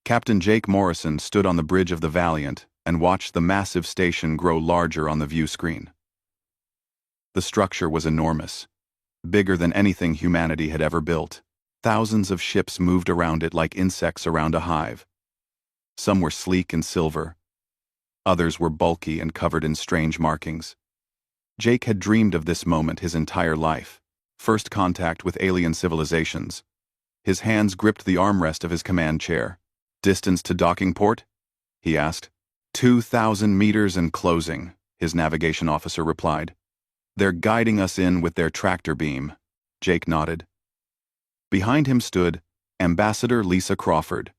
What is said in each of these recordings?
Captain Jake Morrison stood on the bridge of the Valiant and watched the massive station grow larger on the view screen. The structure was enormous, bigger than anything humanity had ever built. Thousands of ships moved around it like insects around a hive. Some were sleek and silver. Others were bulky and covered in strange markings. Jake had dreamed of this moment his entire life. First contact with alien civilizations. His hands gripped the armrest of his command chair. "Distance to docking port?" he asked. 2,000 meters and closing, his navigation officer replied. "They're guiding us in with their tractor beam." Jake nodded. Behind him stood Ambassador Lisa Crawford,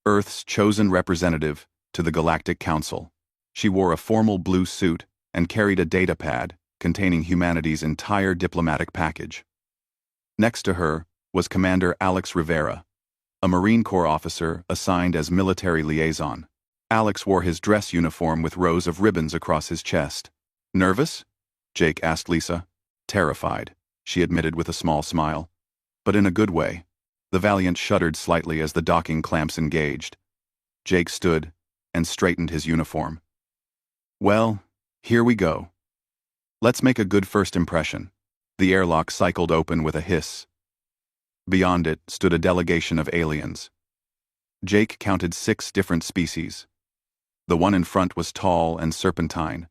Earth's chosen representative to the Galactic Council. She wore a formal blue suit and carried a data pad containing humanity's entire diplomatic package. Next to her was Commander Alex Rivera, a Marine Corps officer assigned as military liaison. Alex wore his dress uniform with rows of ribbons across his chest. "Nervous?" Jake asked Lisa. "Terrified," she admitted with a small smile. "But in a good way." The Valiant shuddered slightly as the docking clamps engaged. Jake stood and straightened his uniform. "Well, here we go. Let's make a good first impression." The airlock cycled open with a hiss. Beyond it stood a delegation of aliens. Jake counted 6 different species. The one in front was tall and serpentine,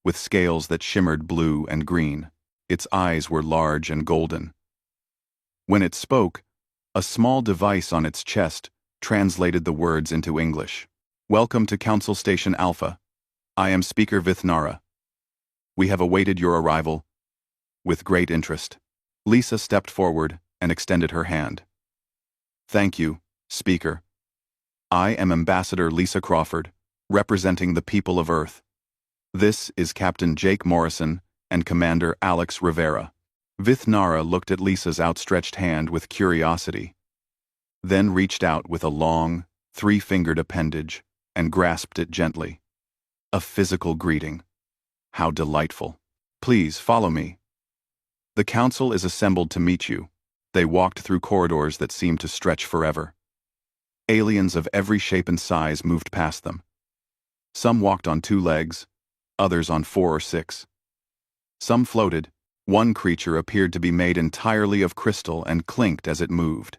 with scales that shimmered blue and green. Its eyes were large and golden. When it spoke, a small device on its chest translated the words into English. "Welcome to Council Station Alpha. I am Speaker Vithnara. We have awaited your arrival with great interest." Lisa stepped forward and extended her hand. "Thank you, Speaker. I am Ambassador Lisa Crawford, representing the people of Earth. This is Captain Jake Morrison and Commander Alex Rivera." Vithnara looked at Lisa's outstretched hand with curiosity, then reached out with a long, 3-fingered appendage and grasped it gently. A physical greeting. How delightful. "Please follow me. The council is assembled to meet you." They walked through corridors that seemed to stretch forever. Aliens of every shape and size moved past them. Some walked on 2 legs, others on 4 or 6. Some floated. One creature appeared to be made entirely of crystal and clinked as it moved.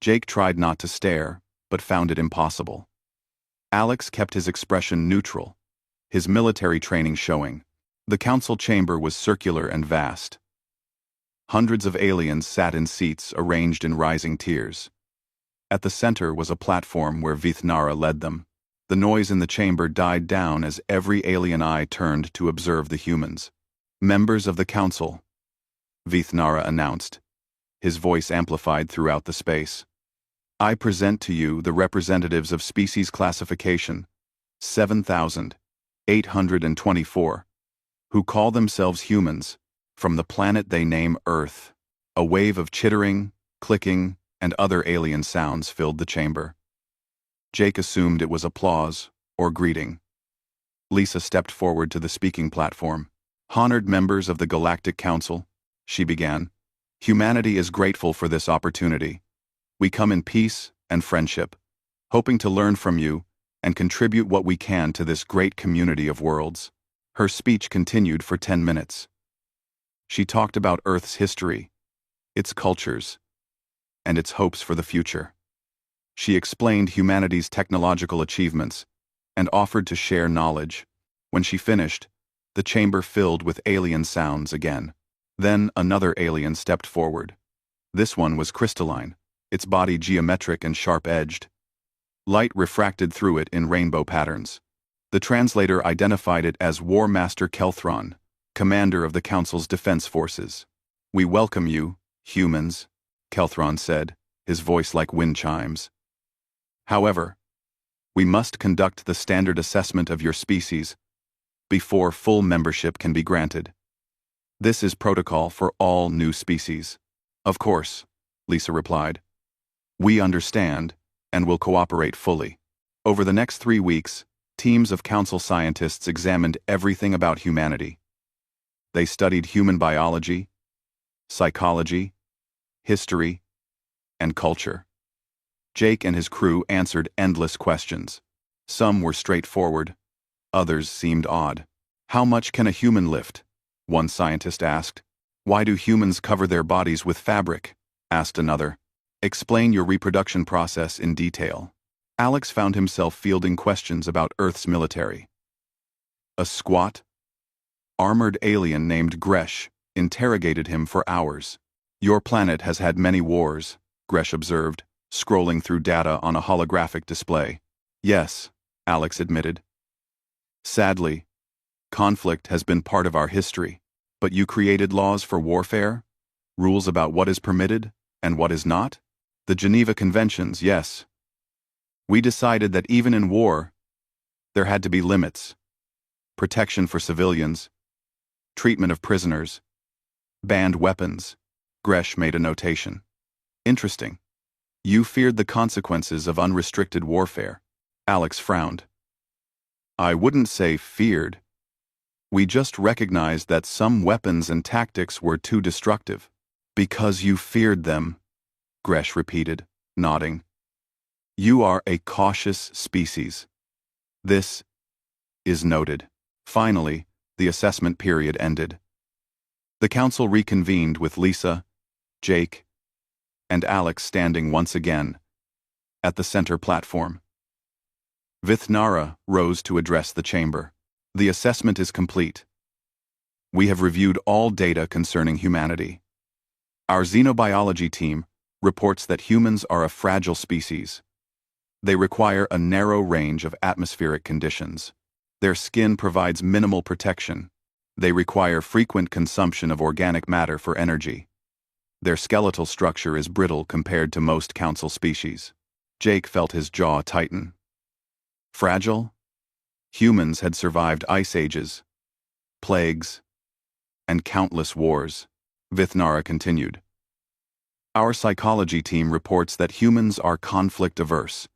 Jake tried not to stare, but found it impossible. Alex kept his expression neutral, his military training showing. The council chamber was circular and vast. Hundreds of aliens sat in seats arranged in rising tiers. At the center was a platform where Vithnara led them. The noise in the chamber died down as every alien eye turned to observe the humans. "Members of the council," Vithnara announced, his voice amplified throughout the space. "I present to you the representatives of species classification 7,824, who call themselves humans, from the planet they name Earth." A wave of chittering, clicking, and other alien sounds filled the chamber. Jake assumed it was applause or greeting. Lisa stepped forward to the speaking platform. "Honored members of the Galactic Council," she began, "humanity is grateful for this opportunity. We come in peace and friendship, hoping to learn from you and contribute what we can to this great community of worlds." Her speech continued for 10 minutes. She talked about Earth's history, its cultures, and its hopes for the future. She explained humanity's technological achievements and offered to share knowledge. When she finished, the chamber filled with alien sounds again. Then another alien stepped forward. This one was crystalline, its body geometric and sharp-edged. Light refracted through it in rainbow patterns. The translator identified it as War Master Kelthron, commander of the Council's defense forces. "We welcome you, humans," Kelthron said, his voice like wind chimes. "However, we must conduct the standard assessment of your species before full membership can be granted. This is protocol for all new species." "Of course," Lisa replied. "We understand and will cooperate fully." Over the next 3 weeks, teams of council scientists examined everything about humanity. They studied human biology, psychology, history, and culture. Jake and his crew answered endless questions. Some were straightforward, others seemed odd. How much can a human lift? One scientist asked. Why do humans cover their bodies with fabric? Asked another. Explain your reproduction process in detail. Alex found himself fielding questions about Earth's military. A squat, armored alien named Gresh interrogated him for hours. Your planet has had many wars, Gresh observed, scrolling through data on a holographic display. Yes, Alex admitted. Sadly, conflict has been part of our history. But you created laws for warfare? Rules about what is permitted and what is not? The Geneva Conventions, yes. We decided that even in war, there had to be limits. Protection for civilians, treatment of prisoners, banned weapons. Gresh made a notation. Interesting. You feared the consequences of unrestricted warfare. Alex frowned. I wouldn't say feared. We just recognized that some weapons and tactics were too destructive. Because you feared them, Gresh repeated, nodding. You are a cautious species. This is noted. Finally, the assessment period ended. The council reconvened with Lisa, Jake, and Alex standing once again at the center platform. Vithnara rose to address the chamber. The assessment is complete. We have reviewed all data concerning humanity. Our xenobiology team reports that humans are a fragile species. They require a narrow range of atmospheric conditions. Their skin provides minimal protection. They require frequent consumption of organic matter for energy. Their skeletal structure is brittle compared to most council species. Jake felt his jaw tighten. Fragile? Humans had survived ice ages, plagues, and countless wars. Vithnara continued. Our psychology team reports that humans are conflict-averse.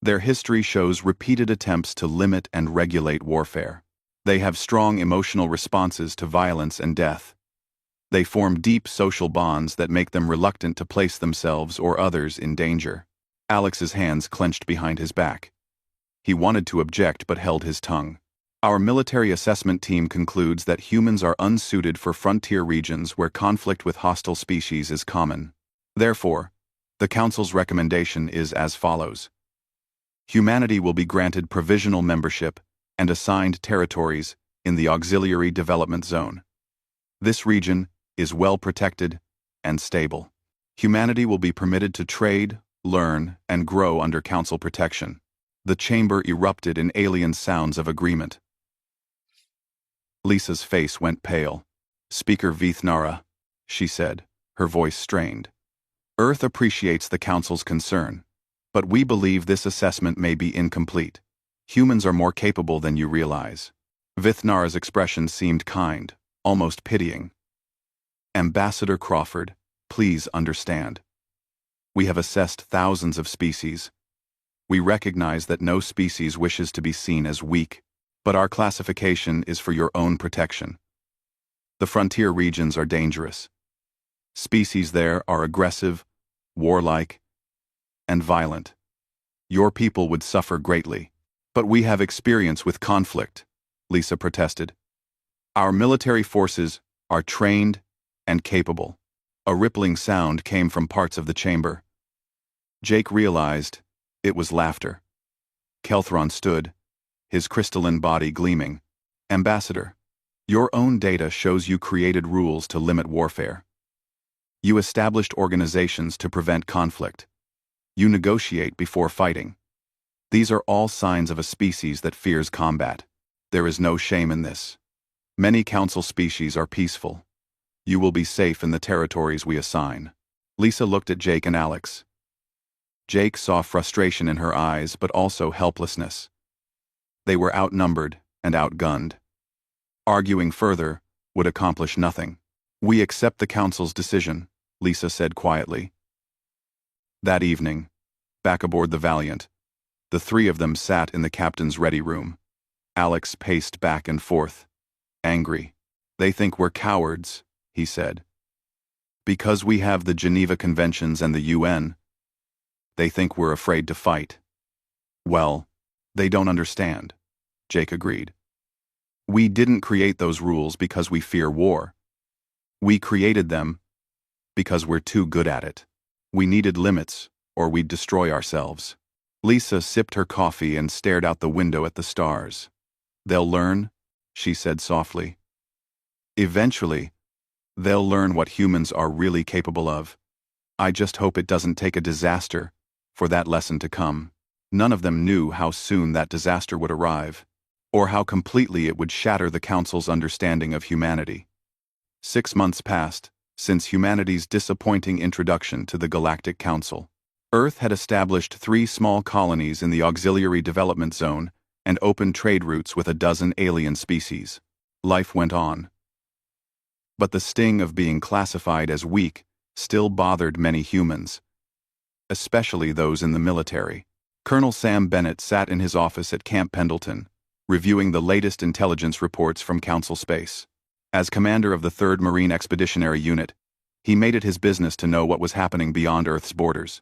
Their history shows repeated attempts to limit and regulate warfare. They have strong emotional responses to violence and death. They form deep social bonds that make them reluctant to place themselves or others in danger. Alex's hands clenched behind his back. He wanted to object but held his tongue. Our military assessment team concludes that humans are unsuited for frontier regions where conflict with hostile species is common. Therefore, the Council's recommendation is as follows. Humanity will be granted provisional membership and assigned territories in the Auxiliary Development Zone. This region is well protected and stable. Humanity will be permitted to trade, learn, and grow under Council protection. The chamber erupted in alien sounds of agreement. Lisa's face went pale. Speaker Vithnara, she said, her voice strained. Earth appreciates the Council's concern, but we believe this assessment may be incomplete. Humans are more capable than you realize. Vithnara's expression seemed kind, almost pitying. Ambassador Crawford, please understand. We have assessed thousands of species. We recognize that no species wishes to be seen as weak, but our classification is for your own protection. The frontier regions are dangerous. Species there are aggressive, warlike, and violent. Your people would suffer greatly. But we have experience with conflict, Lisa protested. Our military forces are trained and capable. A rippling sound came from parts of the chamber. Jake realized it was laughter. Kelthron stood, his crystalline body gleaming. Ambassador, your own data shows you created rules to limit warfare. You established organizations to prevent conflict. You negotiate before fighting. These are all signs of a species that fears combat. There is no shame in this. Many council species are peaceful. You will be safe in the territories we assign. Lisa looked at Jake and Alex. Jake saw frustration in her eyes, but also helplessness. They were outnumbered and outgunned. Arguing further would accomplish nothing. We accept the council's decision, Lisa said quietly. That evening, back aboard the Valiant, the three of them sat in the captain's ready room. Alex paced back and forth, angry. They think we're cowards, he said. Because we have the Geneva Conventions and the UN. They think we're afraid to fight. Well, they don't understand, Jake agreed. We didn't create those rules because we fear war. We created them because we're too good at it. We needed limits, or we'd destroy ourselves. Lisa sipped her coffee and stared out the window at the stars. They'll learn, she said softly. Eventually, they'll learn what humans are really capable of. I just hope it doesn't take a disaster for that lesson to come. None of them knew how soon that disaster would arrive, or how completely it would shatter the Council's understanding of humanity. 6 months passed since humanity's disappointing introduction to the Galactic Council. Earth had established 3 small colonies in the Auxiliary Development Zone and opened trade routes with a dozen alien species. Life went on. But the sting of being classified as weak still bothered many humans, especially those in the military. Colonel Sam Bennett sat in his office at Camp Pendleton, reviewing the latest intelligence reports from Council space. As commander of the 3rd Marine Expeditionary Unit, he made it his business to know what was happening beyond Earth's borders.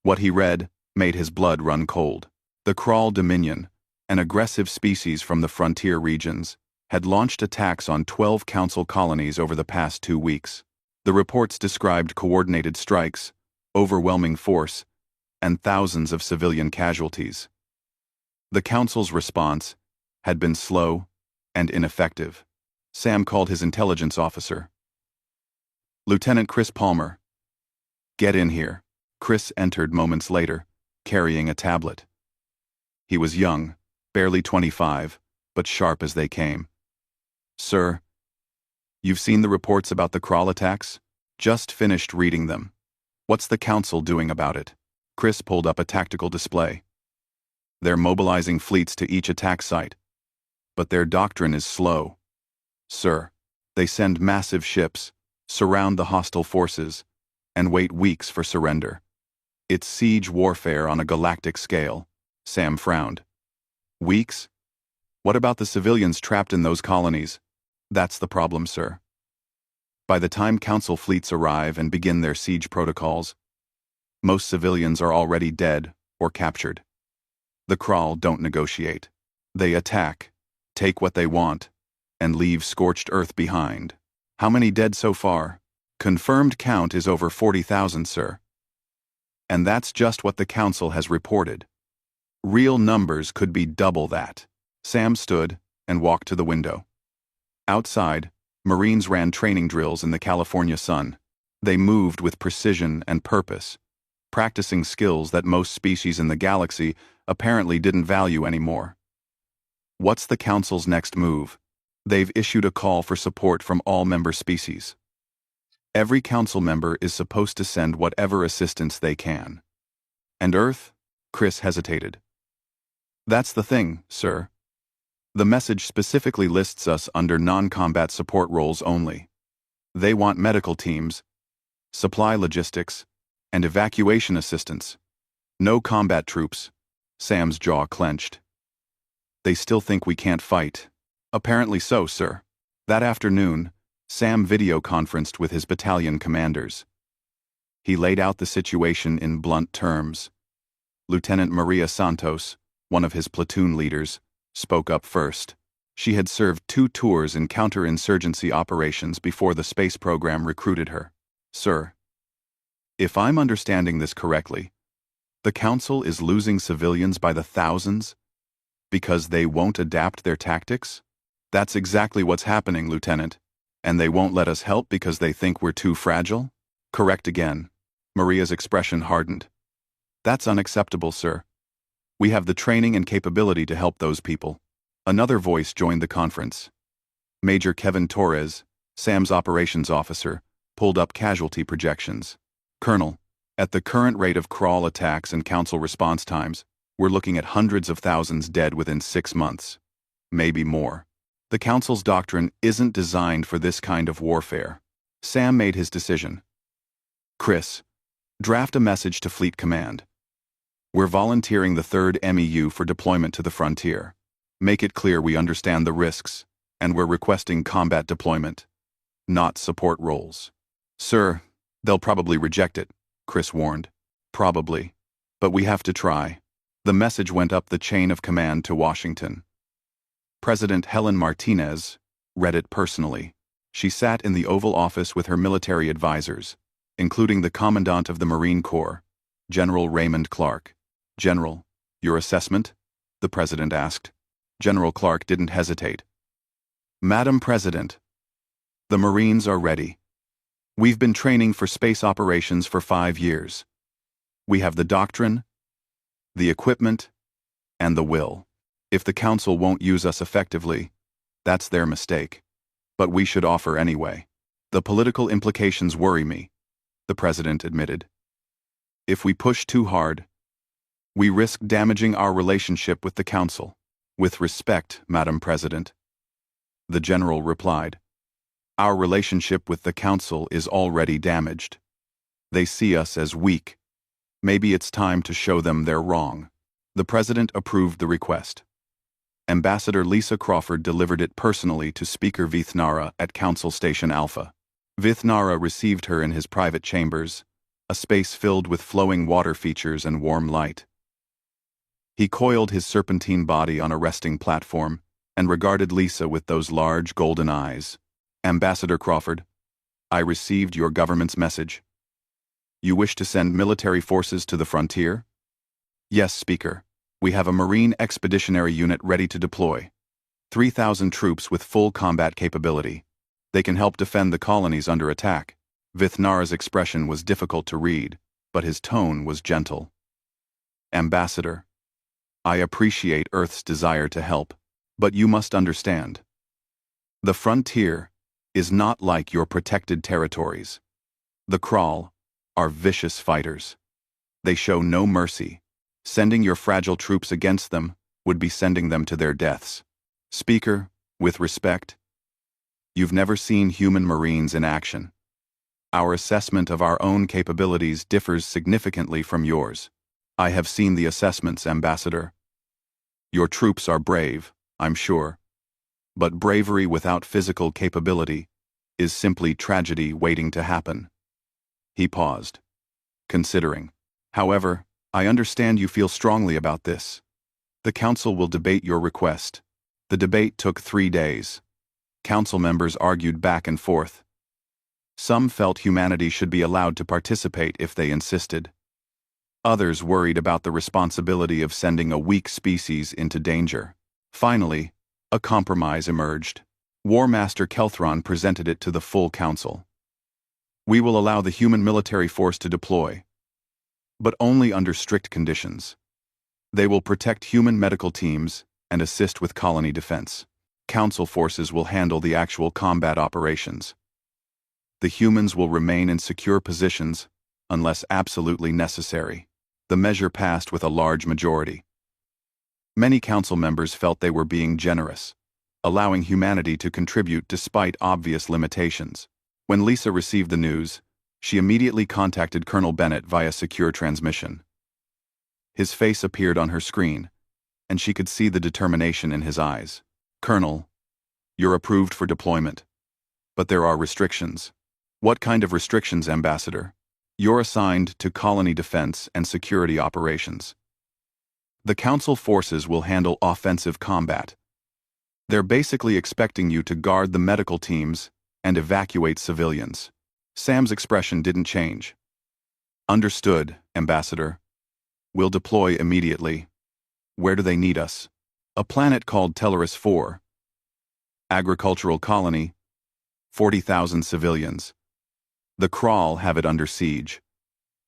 What he read made his blood run cold. The Kral Dominion, an aggressive species from the frontier regions, had launched attacks on 12 Council colonies over the past 2 weeks. The reports described coordinated strikes, overwhelming force, and thousands of civilian casualties. The Council's response had been slow and ineffective. Sam called his intelligence officer. Lieutenant Chris Palmer. Get in here. Chris entered moments later, carrying a tablet. He was young, barely 25, but sharp as they came. Sir, you've seen the reports about the Kral attacks? Just finished reading them. What's the Council doing about it? Chris pulled up a tactical display. They're mobilizing fleets to each attack site. But their doctrine is slow. Sir, they send massive ships, surround the hostile forces, and wait weeks for surrender. It's siege warfare on a galactic scale. Sam frowned. Weeks? What about the civilians trapped in those colonies? That's the problem, sir. By the time Council fleets arrive and begin their siege protocols, most civilians are already dead or captured. The Kral don't negotiate. They attack, take what they want, and leave scorched earth behind. How many dead so far? Confirmed count is over 40,000, sir. And that's just what the Council has reported. Real numbers could be double that. Sam stood and walked to the window. Outside, Marines ran training drills in the California sun. They moved with precision and purpose, practicing skills that most species in the galaxy apparently didn't value anymore. What's the Council's next move? They've issued a call for support from all member species. Every Council member is supposed to send whatever assistance they can. And Earth? Chris hesitated. That's the thing, sir. The message specifically lists us under non-combat support roles only. They want medical teams, supply logistics, and evacuation assistance. No combat troops. Sam's jaw clenched. They still think we can't fight. Apparently so, sir. That afternoon, Sam video-conferenced with his battalion commanders. He laid out the situation in blunt terms. Lieutenant Maria Santos, one of his platoon leaders, spoke up first. She had served 2 tours in counterinsurgency operations before the space program recruited her. Sir, if I'm understanding this correctly, the Council is losing civilians by the thousands because they won't adapt their tactics? That's exactly what's happening, Lieutenant. And they won't let us help because they think we're too fragile? Correct again. Maria's expression hardened. That's unacceptable, sir. We have the training and capability to help those people. Another voice joined the conference. Major Kevin Torres, Sam's operations officer, pulled up casualty projections. Colonel, at the current rate of Kral attacks and Council response times, we're looking at hundreds of thousands dead within 6 months. Maybe more. The Council's doctrine isn't designed for this kind of warfare. Sam made his decision. Chris, draft a message to Fleet Command. We're volunteering the 3rd MEU for deployment to the frontier. Make it clear we understand the risks, and we're requesting combat deployment, not support roles. Sir, they'll probably reject it, Chris warned. Probably. But we have to try. The message went up the chain of command to Washington. President Helen Martinez read it personally. She sat in the Oval Office with her military advisors, including the Commandant of the Marine Corps, General Raymond Clark. "General, your assessment?" the President asked. General Clark didn't hesitate. "Madam President, the Marines are ready. We've been training for space operations for 5 years. We have the doctrine, the equipment, and the will. If the Council won't use us effectively, that's their mistake. But we should offer anyway. The political implications worry me," the President admitted. "If we push too hard, we risk damaging our relationship with the Council." "With respect, Madam President," the General replied, "our relationship with the Council is already damaged. They see us as weak. Maybe it's time to show them they're wrong." The President approved the request. Ambassador Lisa Crawford delivered it personally to Speaker Vithnara at Council Station Alpha. Vithnara received her in his private chambers, a space filled with flowing water features and warm light. He coiled his serpentine body on a resting platform and regarded Lisa with those large golden eyes. "Ambassador Crawford, I received your government's message. You wish to send military forces to the frontier?" "Yes, Speaker. We have a Marine Expeditionary Unit ready to deploy. 3,000 troops with full combat capability. They can help defend the colonies under attack." Vithnara's expression was difficult to read, but his tone was gentle. "Ambassador, I appreciate Earth's desire to help, but you must understand. The frontier is not like your protected territories. The Krall are vicious fighters. They show no mercy. Sending your fragile troops against them would be sending them to their deaths. Speaker, with respect, you've never seen human Marines in action. Our assessment of our own capabilities differs significantly from yours. I have seen the assessments, Ambassador. Your troops are brave, I'm sure. But bravery without physical capability is simply tragedy waiting to happen." He paused, considering. "However, I understand you feel strongly about this. The Council will debate your request." The debate took 3 days. Council members argued back and forth. Some felt humanity should be allowed to participate if they insisted. Others worried about the responsibility of sending a weak species into danger. Finally, a compromise emerged. War Master Kelthron presented it to the full Council. "We will allow the human military force to deploy, but only under strict conditions. They will protect human medical teams and assist with colony defense. Council forces will handle the actual combat operations. The humans will remain in secure positions unless absolutely necessary." The measure passed with a large majority. Many Council members felt they were being generous, allowing humanity to contribute despite obvious limitations. When Lisa received the news, she immediately contacted Colonel Bennett via secure transmission. His face appeared on her screen, and she could see the determination in his eyes. "Colonel, you're approved for deployment. But there are restrictions." "What kind of restrictions, Ambassador?" "You're assigned to colony defense and security operations. The Council forces will handle offensive combat. They're basically expecting you to guard the medical teams and evacuate civilians." Sam's expression didn't change. "Understood, Ambassador. We'll deploy immediately. Where do they need us?" "A planet called Tellerus 4. Agricultural colony, 40,000 civilians. The Krall have it under siege.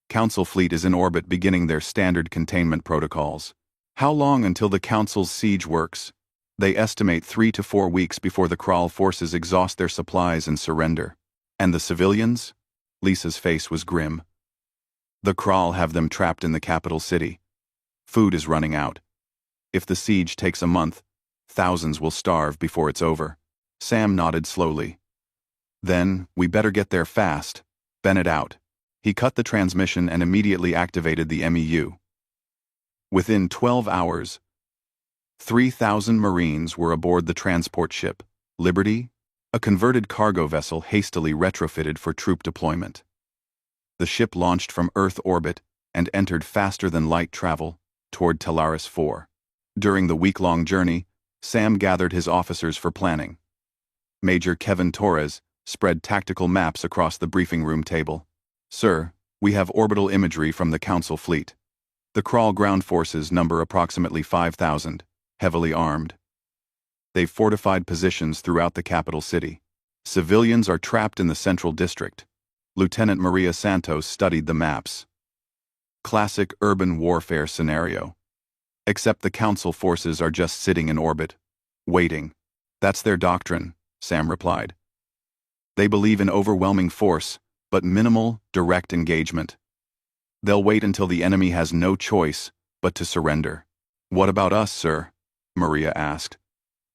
Council fleet is in orbit beginning their standard containment protocols." "How long until the Council's siege works?" "They estimate 3 to 4 weeks before the Krall forces exhaust their supplies and surrender." "And the civilians?" Lisa's face was grim. "The Krall have them trapped in the capital city. Food is running out. If the siege takes a month, thousands will starve before it's over." Sam nodded slowly. "Then, we better get there fast. Bennett out." He cut the transmission and immediately activated the MEU. Within 12 hours, 3,000 Marines were aboard the transport ship, Liberty, a converted cargo vessel hastily retrofitted for troop deployment. The ship launched from Earth orbit and entered faster-than-light travel toward Talaris 4. During the week-long journey, Sam gathered his officers for planning. Major Kevin Torres spread tactical maps across the briefing room table. "Sir, we have orbital imagery from the Council fleet. The Kral ground forces number approximately 5,000, heavily armed. They've fortified positions throughout the capital city. Civilians are trapped in the central district." Lieutenant Maria Santos studied the maps. Classic urban warfare scenario. Except the Council forces are just sitting in orbit, waiting. "That's their doctrine," Sam replied. "They believe in overwhelming force, but minimal, direct engagement. They'll wait until the enemy has no choice but to surrender." "What about us, sir?" Maria asked.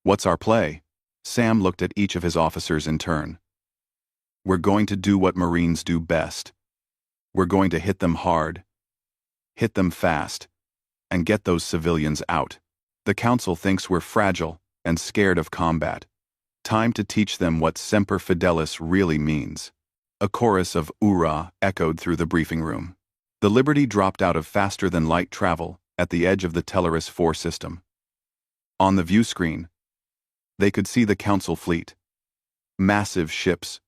"What's our play?" Sam looked at each of his officers in turn. "We're going to do what Marines do best. We're going to hit them hard, hit them fast, and get those civilians out. The Council thinks we're fragile and scared of combat. Time to teach them what Semper Fidelis really means." A chorus of "Oorah" echoed through the briefing room. The Liberty dropped out of faster-than-light travel at the edge of the Talaris 4 system. On the view screen, they could see the Council fleet. Massive ships,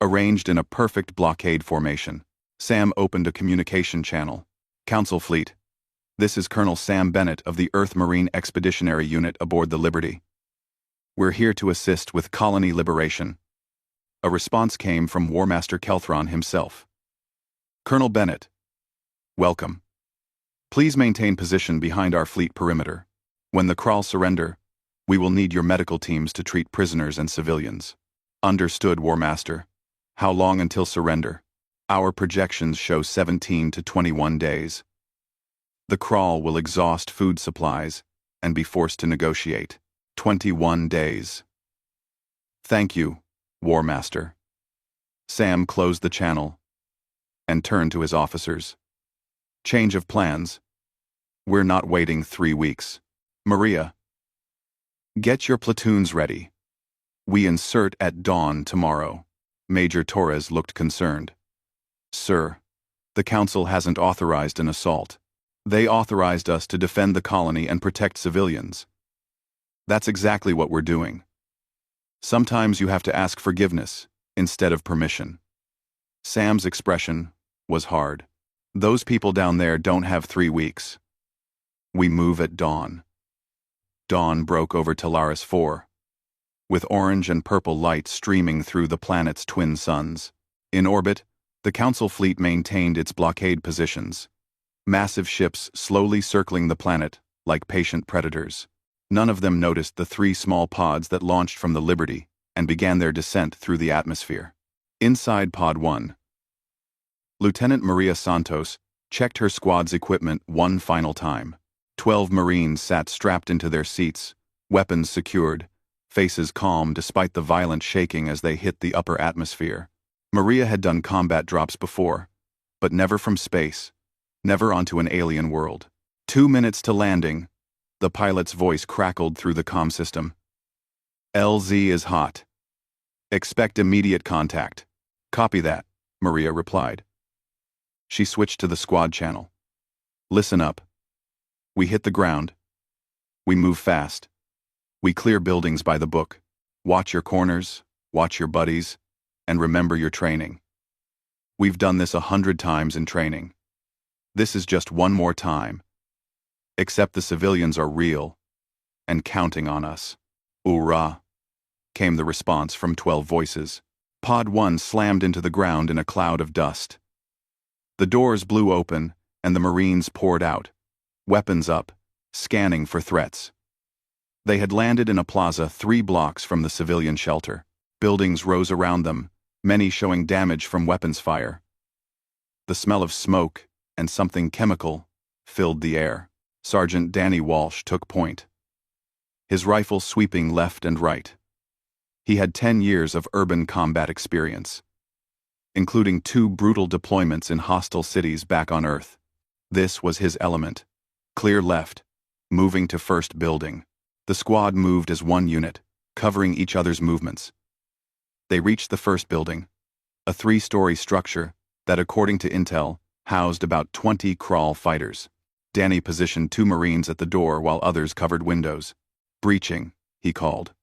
arranged in a perfect blockade formation. Sam opened a communication channel. "Council fleet, this is Colonel Sam Bennett of the Earth Marine Expeditionary Unit aboard the Liberty. We're here to assist with colony liberation." A response came from War Master Kelthron himself. "Colonel Bennett, welcome. Please maintain position behind our fleet perimeter. When the Kral surrender, we will need your medical teams to treat prisoners and civilians." "Understood, War Master. How long until surrender?" "Our projections show 17 to 21 days. The Kral will exhaust food supplies and be forced to negotiate. 21 days. "Thank you, War Master." Sam closed the channel and turned to his officers. "Change of plans. We're not waiting 3 weeks. Maria, get your platoons ready. We insert at dawn tomorrow." Major Torres looked concerned. "Sir, the Council hasn't authorized an assault. They authorized us to defend the colony and protect civilians. That's exactly what we're doing. Sometimes you have to ask forgiveness instead of permission." Sam's expression was hard. "Those people down there don't have 3 weeks. We move at dawn." Dawn broke over Talaris 4, with orange and purple light streaming through the planet's twin suns. In orbit, the Council fleet maintained its blockade positions, massive ships slowly circling the planet like patient predators. None of them noticed the 3 small pods that launched from the Liberty and began their descent through the atmosphere. Inside Pod 1, Lieutenant Maria Santos checked her squad's equipment one final time. 12 Marines sat strapped into their seats, weapons secured, faces calm despite the violent shaking as they hit the upper atmosphere. Maria had done combat drops before, but never from space, never onto an alien world. 2 minutes to landing, the pilot's voice crackled through the comm system. "LZ is hot. Expect immediate contact." "Copy that," Maria replied. She switched to the squad channel. "Listen up. We hit the ground. We move fast. We clear buildings by the book. Watch your corners, watch your buddies, and remember your training. We've done this 100 times in training. This is just one more time. Except the civilians are real and counting on us." "Oorah," came the response from 12 voices. Pod 1 slammed into the ground in a cloud of dust. The doors blew open and the Marines poured out, weapons up, scanning for threats. They had landed in a plaza 3 blocks from the civilian shelter. Buildings rose around them, many showing damage from weapons fire. The smell of smoke and something chemical filled the air. Sergeant Danny Walsh took point, his rifle sweeping left and right. He had 10 years of urban combat experience, including 2 brutal deployments in hostile cities back on Earth. This was his element. Clear left, moving to first building. The squad moved as one unit, covering each other's movements. They reached the first building, a 3-story structure that, according to intel, housed about 20 crawl fighters. Danny positioned 2 Marines at the door while others covered windows. "Breaching," he called.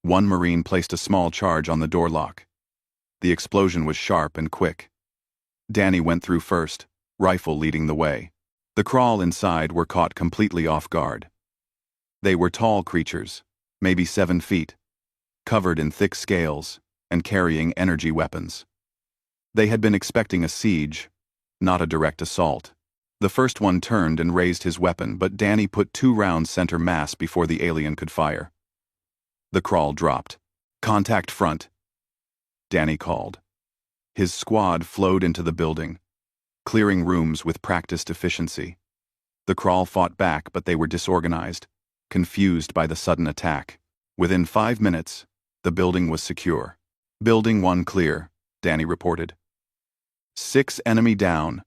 One Marine placed a small charge on the door lock. The explosion was sharp and quick. Danny went through first, rifle leading the way. The crawl inside were caught completely off guard. They were tall creatures, maybe 7 feet, covered in thick scales and carrying energy weapons. They had been expecting a siege, not a direct assault. The first one turned and raised his weapon, but Danny put 2 rounds center mass before the alien could fire. The crawl dropped. "Contact front," Danny called. His squad flowed into the building, clearing rooms with practiced efficiency. The crawl fought back, but they were disorganized, confused by the sudden attack. Within 5 minutes, the building was secure. "Building 1 clear," Danny reported. 6 enemy down.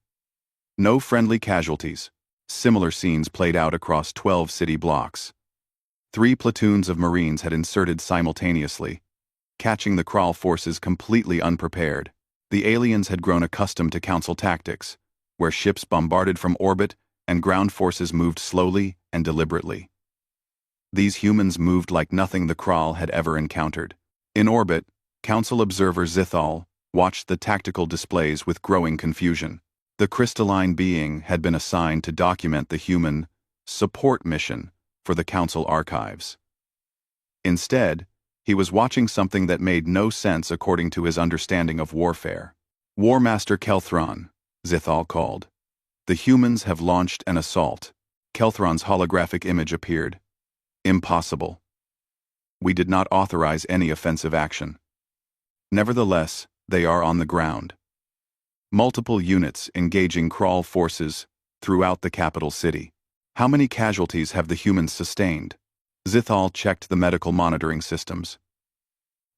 No friendly casualties. Similar scenes played out across 12 city blocks. 3 platoons of Marines had inserted simultaneously, catching the crawl forces completely unprepared. The aliens had grown accustomed to council tactics, where ships bombarded from orbit and ground forces moved slowly and deliberately. These humans moved like nothing the crawl had ever encountered. In orbit, Council observer Zithal watched the tactical displays with growing confusion. The crystalline being had been assigned to document the human support mission for the Council archives. Instead, he was watching something that made no sense according to his understanding of warfare. "War Master Kelthron," Zithal called. "The humans have launched an assault." Kelthron's holographic image appeared. "Impossible. We did not authorize any offensive action. Nevertheless, they are on the ground. Multiple units engaging crawl forces throughout the capital city. How many casualties have the humans sustained?" Zithal checked the medical monitoring systems.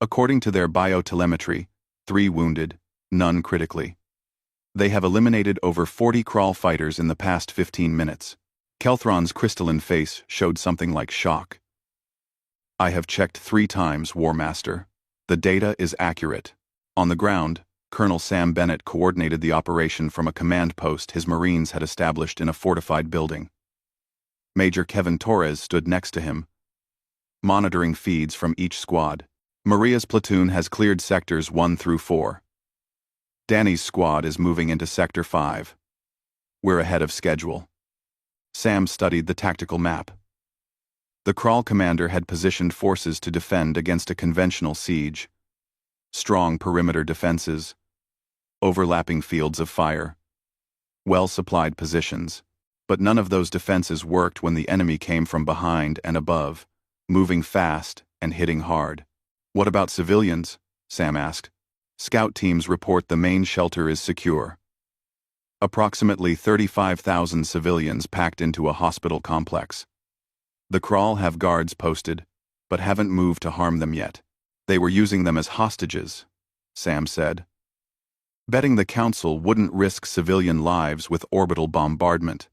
According to their biotelemetry, 3 wounded, none critically. They have eliminated over 40 crawl fighters in the past 15 minutes. Kelthron's crystalline face showed something like shock. "I have checked 3 times, War Master. The data is accurate." On the ground, Colonel Sam Bennett coordinated the operation from a command post his Marines had established in a fortified building. Major Kevin Torres stood next to him, monitoring feeds from each squad. "Maria's platoon has cleared sectors 1 through 4. Danny's squad is moving into Sector 5. We're ahead of schedule." Sam studied the tactical map. The crawl commander had positioned forces to defend against a conventional siege. Strong perimeter defenses, overlapping fields of fire, well-supplied positions. But none of those defenses worked when the enemy came from behind and above, moving fast and hitting hard. "What about civilians?" Sam asked. "Scout teams report the main shelter is secure. Approximately 35,000 civilians packed into a hospital complex. The crawl have guards posted, but haven't moved to harm them yet. They were using them as hostages," Sam said. "Betting the Council wouldn't risk civilian lives with orbital bombardment.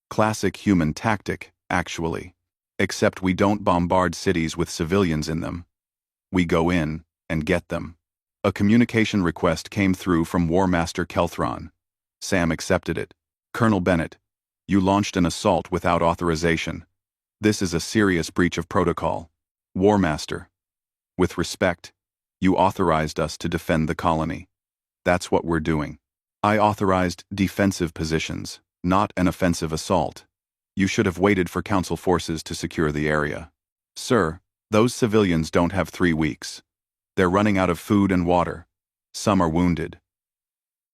Classic human tactic, actually. Except we don't bombard cities with civilians in them. We go in and get them." A communication request came through from War Master Kelthron. Sam accepted it. "Colonel Bennett, you launched an assault without authorization. This is a serious breach of protocol. War Master, with respect, you authorized us to defend the colony. That's what we're doing. I authorized defensive positions, not an offensive assault. You should have waited for Council forces to secure the area. Sir, those civilians don't have 3 weeks. They're running out of food and water. Some are wounded.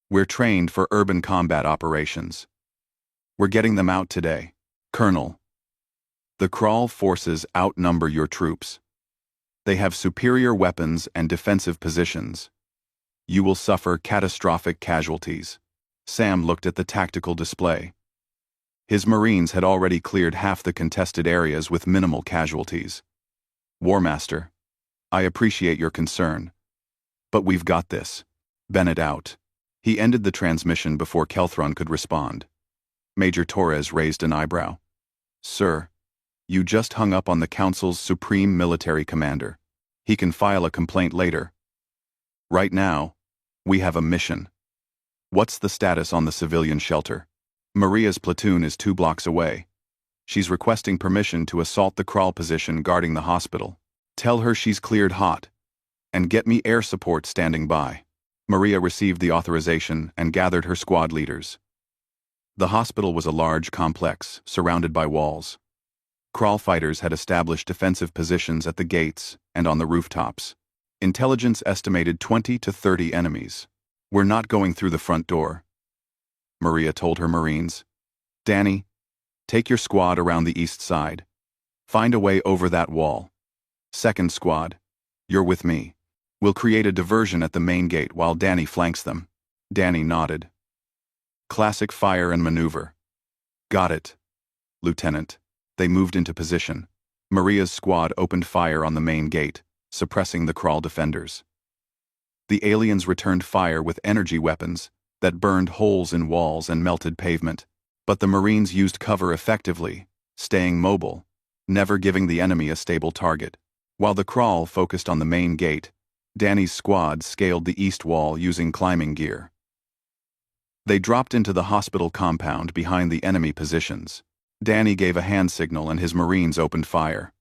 We're trained for urban combat operations. We're getting them out today. Colonel, the crawl forces outnumber your troops. They have superior weapons and defensive positions. You will suffer catastrophic casualties." Sam looked at the tactical display. His Marines had already cleared half the contested areas with minimal casualties. "War Master, I appreciate your concern, but we've got this. Bennett out." He ended the transmission before Kelthron could respond. Major Torres raised an eyebrow. "Sir, you just hung up on the Council's supreme military commander. He can file a complaint later. Right now, we have a mission." What's the status on the civilian shelter? Maria's platoon is 2 blocks away. She's requesting permission to assault the crawl position guarding the hospital. Tell her she's cleared hot. And get me air support standing by. Maria received the authorization and gathered her squad leaders. The hospital was a large complex, surrounded by walls. Crawl fighters had established defensive positions at the gates and on the rooftops. Intelligence estimated 20 to 30 enemies. We're not going through the front door, Maria told her Marines. Danny, take your squad around the east side. Find a way over that wall. Second squad, you're with me. We'll create a diversion at the main gate while Danny flanks them. Danny nodded. Classic fire and maneuver. Got it, Lieutenant. They moved into position. Maria's squad opened fire on the main gate, suppressing the crawl defenders. The aliens returned fire with energy weapons that burned holes in walls and melted pavement, but the Marines used cover effectively, staying mobile, never giving the enemy a stable target. While the crawl focused on the main gate, Danny's squad scaled the east wall using climbing gear. They dropped into the hospital compound behind the enemy positions. Danny gave a hand signal and his Marines opened fire.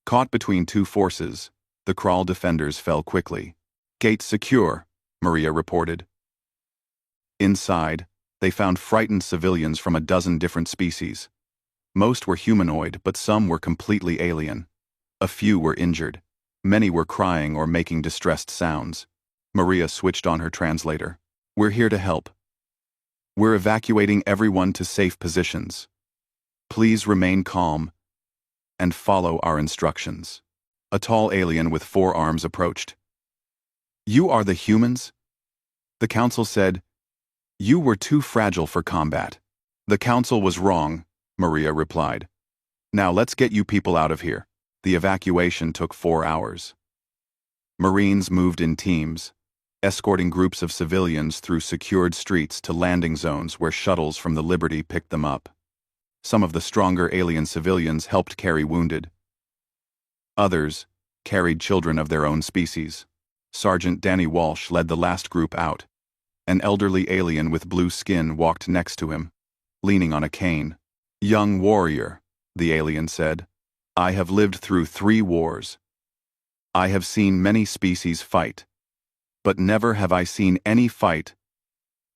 Caught between 2 forces, the crawl defenders fell quickly. Gate secure, Maria reported. Inside, they found frightened civilians from a dozen different species. Most were humanoid, but some were completely alien. A few were injured. Many were crying or making distressed sounds. Maria switched on her translator. We're here to help. We're evacuating everyone to safe positions. Please remain calm and follow our instructions. A tall alien with 4 arms approached. You are the humans? The council said, you were too fragile for combat. The council was wrong, Maria replied. Now let's get you people out of here. The evacuation took 4 hours. Marines moved in teams, escorting groups of civilians through secured streets to landing zones where shuttles from the Liberty picked them up. Some of the stronger alien civilians helped carry wounded. Others carried children of their own species. Sergeant Danny Walsh led the last group out. An elderly alien with blue skin walked next to him, leaning on a cane. Young warrior, the alien said, I have lived through 3 wars. I have seen many species fight, but never have I seen any fight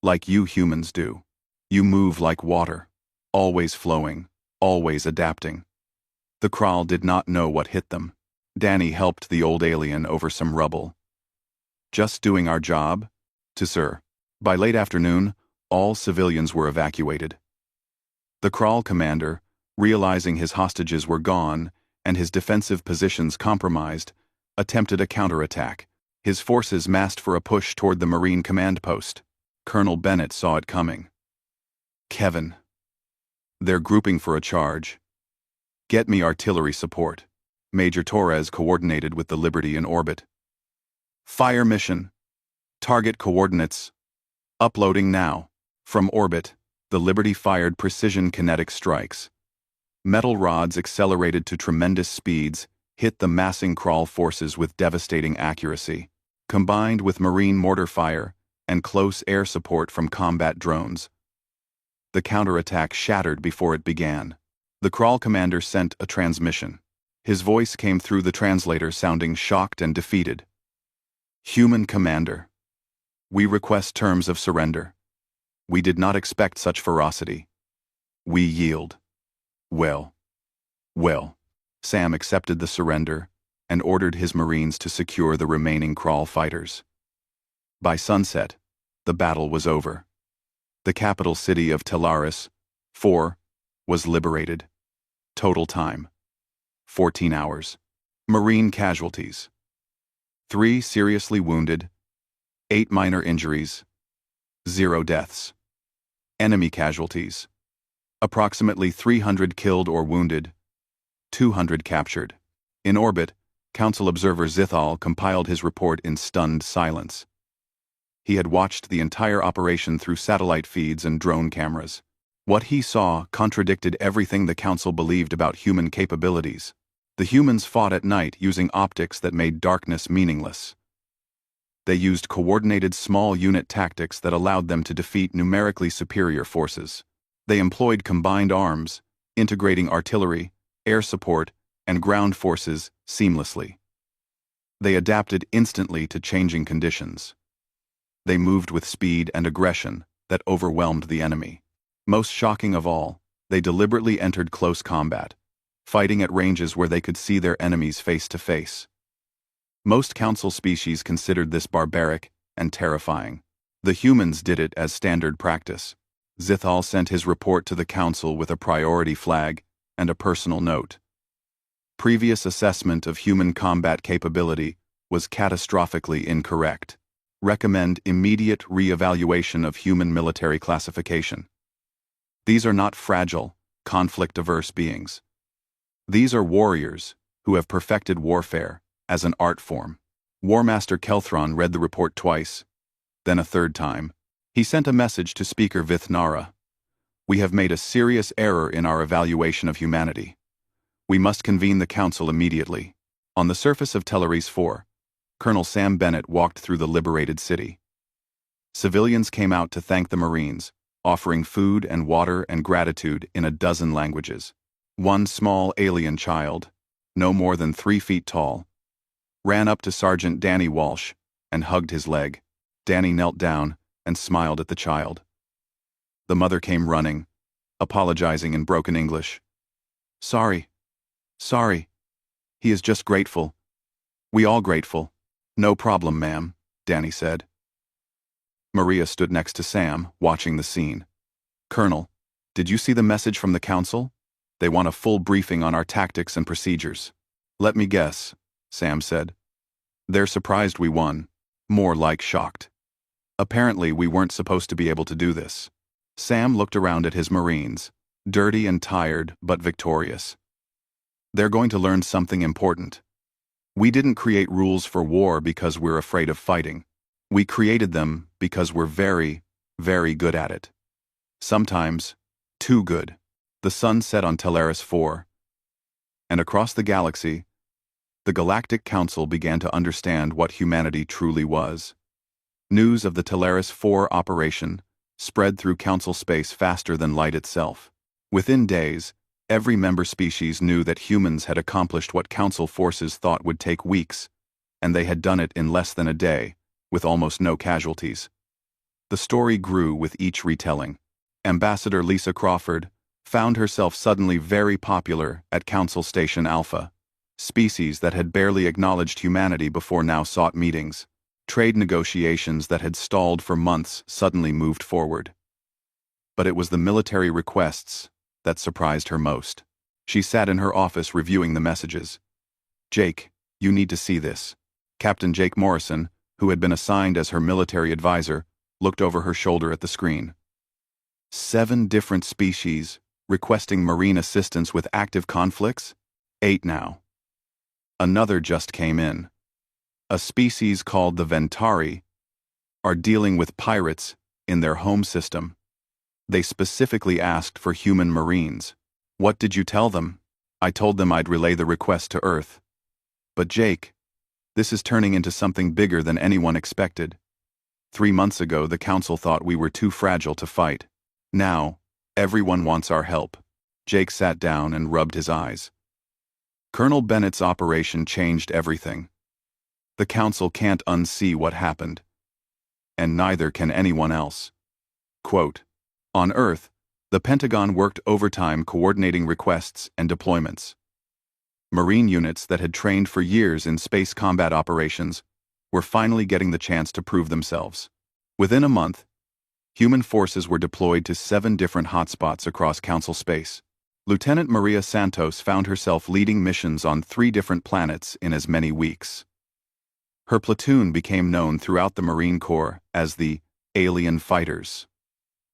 like you humans do. You move like water, always flowing, always adapting. The crawl did not know what hit them. Danny helped the old alien over some rubble. Just doing our job? To sir. By late afternoon, all civilians were evacuated. The crawl commander, realizing his hostages were gone and his defensive positions compromised, attempted a counterattack. His forces massed for a push toward the Marine command post. Colonel Bennett saw it coming. Kevin. They're grouping for a charge. Get me artillery support. Major Torres coordinated with the Liberty in orbit. Fire mission. Target coordinates. Uploading now. From orbit, the Liberty fired precision kinetic strikes. Metal rods accelerated to tremendous speeds, hit the massing crawl forces with devastating accuracy. Combined with Marine mortar fire and close air support from combat drones, the counterattack shattered before it began. The crawl commander sent a transmission. His voice came through the translator sounding shocked and defeated. Human commander. We request terms of surrender. We did not expect such ferocity. We yield. Well. Sam accepted the surrender and ordered his Marines to secure the remaining crawl fighters. By sunset, the battle was over. The capital city of Telaris, 4, was liberated. Total time, 14 hours. Marine casualties, 3 seriously wounded, 8 minor injuries, 0 deaths. Enemy casualties, approximately 300 killed or wounded, 200 captured. In orbit, Council observer Zithal compiled his report in stunned silence. He had watched the entire operation through satellite feeds and drone cameras. What he saw contradicted everything the Council believed about human capabilities. The humans fought at night using optics that made darkness meaningless. They used coordinated small unit tactics that allowed them to defeat numerically superior forces. They employed combined arms, integrating artillery, air support, and ground forces seamlessly. They adapted instantly to changing conditions. They moved with speed and aggression that overwhelmed the enemy. Most shocking of all, they deliberately entered close combat, fighting at ranges where they could see their enemies face to face. Most council species considered this barbaric and terrifying. The humans did it as standard practice. Zithal sent his report to the council with a priority flag and a personal note. Previous assessment of human combat capability was catastrophically incorrect. Recommend immediate re-evaluation of human military classification. These are not fragile, conflict-averse beings. These are warriors who have perfected warfare as an art form. War Master Kelthron read the report twice, then a third time. He sent a message to Speaker Vithnara. We have made a serious error in our evaluation of humanity. We must convene the council immediately. On the surface of Telleries 4, Colonel Sam Bennett walked through the liberated city. Civilians came out to thank the Marines, offering food and water and gratitude in a dozen languages. One small alien child, no more than 3 feet tall, ran up to Sergeant Danny Walsh and hugged his leg. Danny knelt down and smiled at the child. The mother came running, apologizing in broken English. Sorry. He is just grateful. We all grateful. No problem, ma'am, Danny said. Maria stood next to Sam, watching the scene. Colonel, did you see the message from the council? They want a full briefing on our tactics and procedures. Let me guess, Sam said. They're surprised we won. More like shocked. Apparently we weren't supposed to be able to do this. Sam looked around at his Marines, dirty and tired but victorious. They're going to learn something important. We didn't create rules for war because we're afraid of fighting. We created them because we're very, very good at it. Sometimes, too good. The sun set on Telleries 4, and across the galaxy, the Galactic Council began to understand what humanity truly was. News of the Telleries 4 operation spread through council space faster than light itself. Within days, every member species knew that humans had accomplished what council forces thought would take weeks, and they had done it in less than a day, with almost no casualties. The story grew with each retelling. Ambassador Lisa Crawford found herself suddenly very popular at Council Station Alpha. Species that had barely acknowledged humanity before now sought meetings. Trade negotiations that had stalled for months suddenly moved forward. But it was the military requests that surprised her most. She sat in her office reviewing the messages. Jake, you need to see this. Captain Jake Morrison, who had been assigned as her military advisor, looked over her shoulder at the screen. 7 different species requesting marine assistance with active conflicts? 8 now. Another just came in. A species called the Ventari are dealing with pirates in their home system. They specifically asked for human marines. What did you tell them? I told them I'd relay the request to Earth. But Jake, this is turning into something bigger than anyone expected. 3 months ago, the council thought we were too fragile to fight. Now, everyone wants our help. Jake sat down and rubbed his eyes. Colonel Bennett's operation changed everything. The council can't unsee what happened. And neither can anyone else. Quote, on Earth, the Pentagon worked overtime coordinating requests and deployments. Marine units that had trained for years in space combat operations were finally getting the chance to prove themselves. Within a month, human forces were deployed to 7 different hotspots across Council space. Lieutenant Maria Santos found herself leading missions on 3 different planets in as many weeks. Her platoon became known throughout the Marine Corps as the Alien Fighters,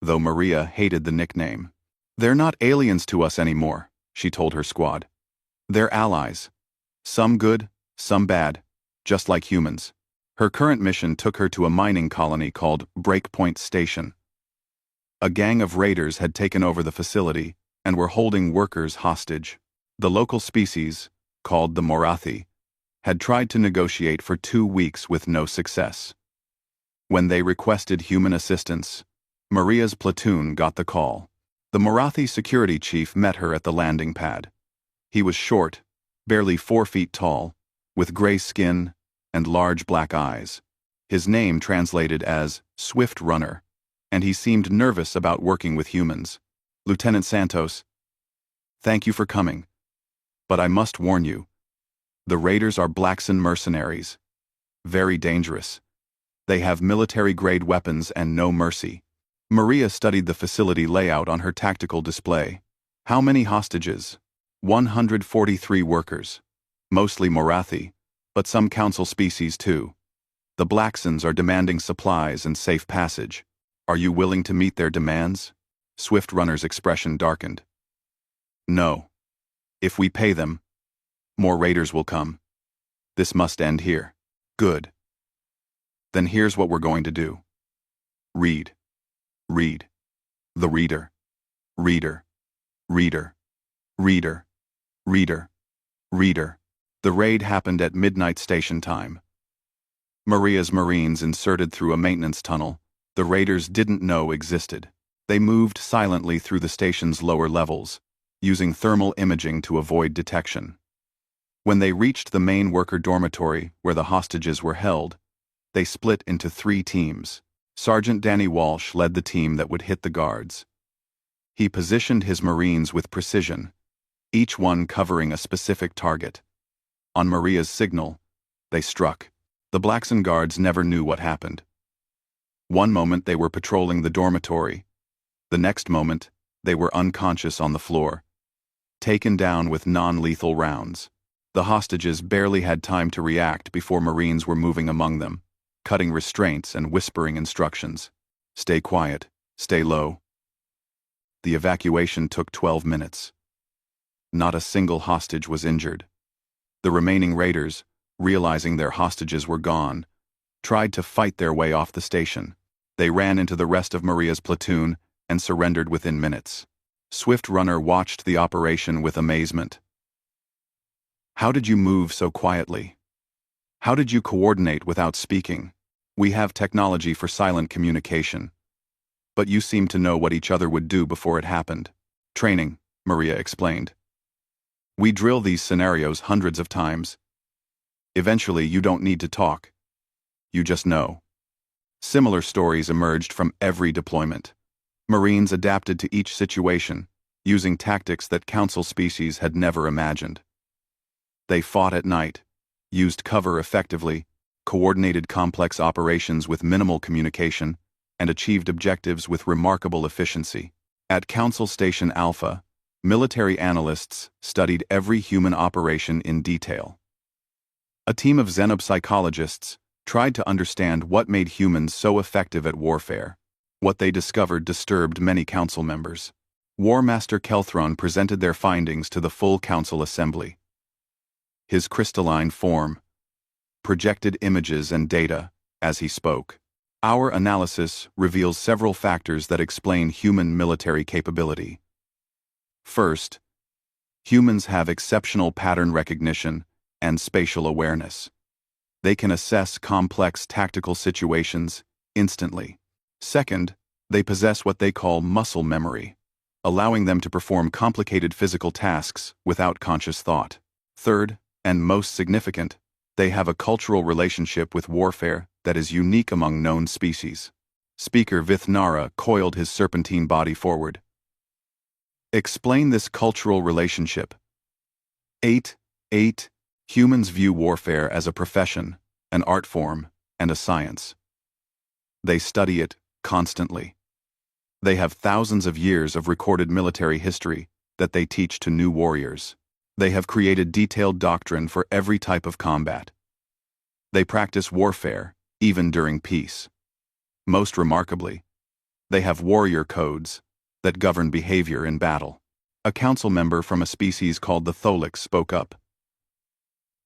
though Maria hated the nickname. They're not aliens to us anymore, she told her squad. They're allies. Some good, some bad, just like humans. Her current mission took her to a mining colony called Breakpoint Station. A gang of raiders had taken over the facility and were holding workers hostage. The local species, called the Morathi, had tried to negotiate for 2 weeks with no success. When they requested human assistance, Maria's platoon got the call. The Marathi security chief met her at the landing pad. He was short, barely 4 feet tall, with gray skin and large black eyes. His name translated as Swift Runner, and he seemed nervous about working with humans. "Lieutenant Santos, thank you for coming, but I must warn you, the raiders are Blackson mercenaries. Very dangerous. They have military-grade weapons and no mercy." Maria studied the facility layout on her tactical display. How many hostages? 143 workers. Mostly Marathi, but some council species too. The Blacksons are demanding supplies and safe passage. Are you willing to meet their demands? Swift Runner's expression darkened. No. If we pay them, more raiders will come. This must end here. Good. Then here's what we're going to do. Read. Read. The reader. Reader. Reader. Reader. Reader. Reader. The raid happened at midnight station time. Maria's Marines inserted through a maintenance tunnel the raiders didn't know existed. They moved silently through the station's lower levels, using thermal imaging to avoid detection. When they reached the main worker dormitory where the hostages were held, they split into 3 teams. Sergeant Danny Walsh led the team that would hit the guards. He positioned his Marines with precision, each one covering a specific target. On Maria's signal, they struck. The Blackson guards never knew what happened. One moment they were patrolling the dormitory. The next moment, they were unconscious on the floor, taken down with non-lethal rounds. The hostages barely had time to react before Marines were moving among them, cutting restraints and whispering instructions. Stay quiet, stay low. The evacuation took 12 minutes. Not a single hostage was injured. The remaining raiders, realizing their hostages were gone, tried to fight their way off the station. They ran into the rest of Maria's platoon and surrendered within minutes. Swift Runner watched the operation with amazement. How did you move so quietly? How did you coordinate without speaking? We have technology for silent communication. But you seem to know what each other would do before it happened. Training, Maria explained. We drill these scenarios hundreds of times. Eventually, you don't need to talk. You just know. Similar stories emerged from every deployment. Marines adapted to each situation, using tactics that council species had never imagined. They fought at night, used cover effectively, coordinated complex operations with minimal communication, and achieved objectives with remarkable efficiency. At Council Station Alpha, military analysts studied every human operation in detail. A team of xenopsychologists tried to understand what made humans so effective at warfare. What they discovered disturbed many council members. War Master Kelthron presented their findings to the full council assembly. His crystalline form projected images and data as he spoke. Our analysis reveals several factors that explain human military capability. First, humans have exceptional pattern recognition and spatial awareness. They can assess complex tactical situations instantly. Second, they possess what they call muscle memory, allowing them to perform complicated physical tasks without conscious thought. Third, and most significant, they have a cultural relationship with warfare that is unique among known species. Speaker Vithnara coiled his serpentine body forward. Explain this cultural relationship. 8. Humans view warfare as a profession, an art form, and a science. They study it constantly. They have thousands of years of recorded military history that they teach to new warriors. They have created detailed doctrine for every type of combat. They practice warfare, even during peace. Most remarkably, they have warrior codes that govern behavior in battle. A council member from a species called the Tholics spoke up.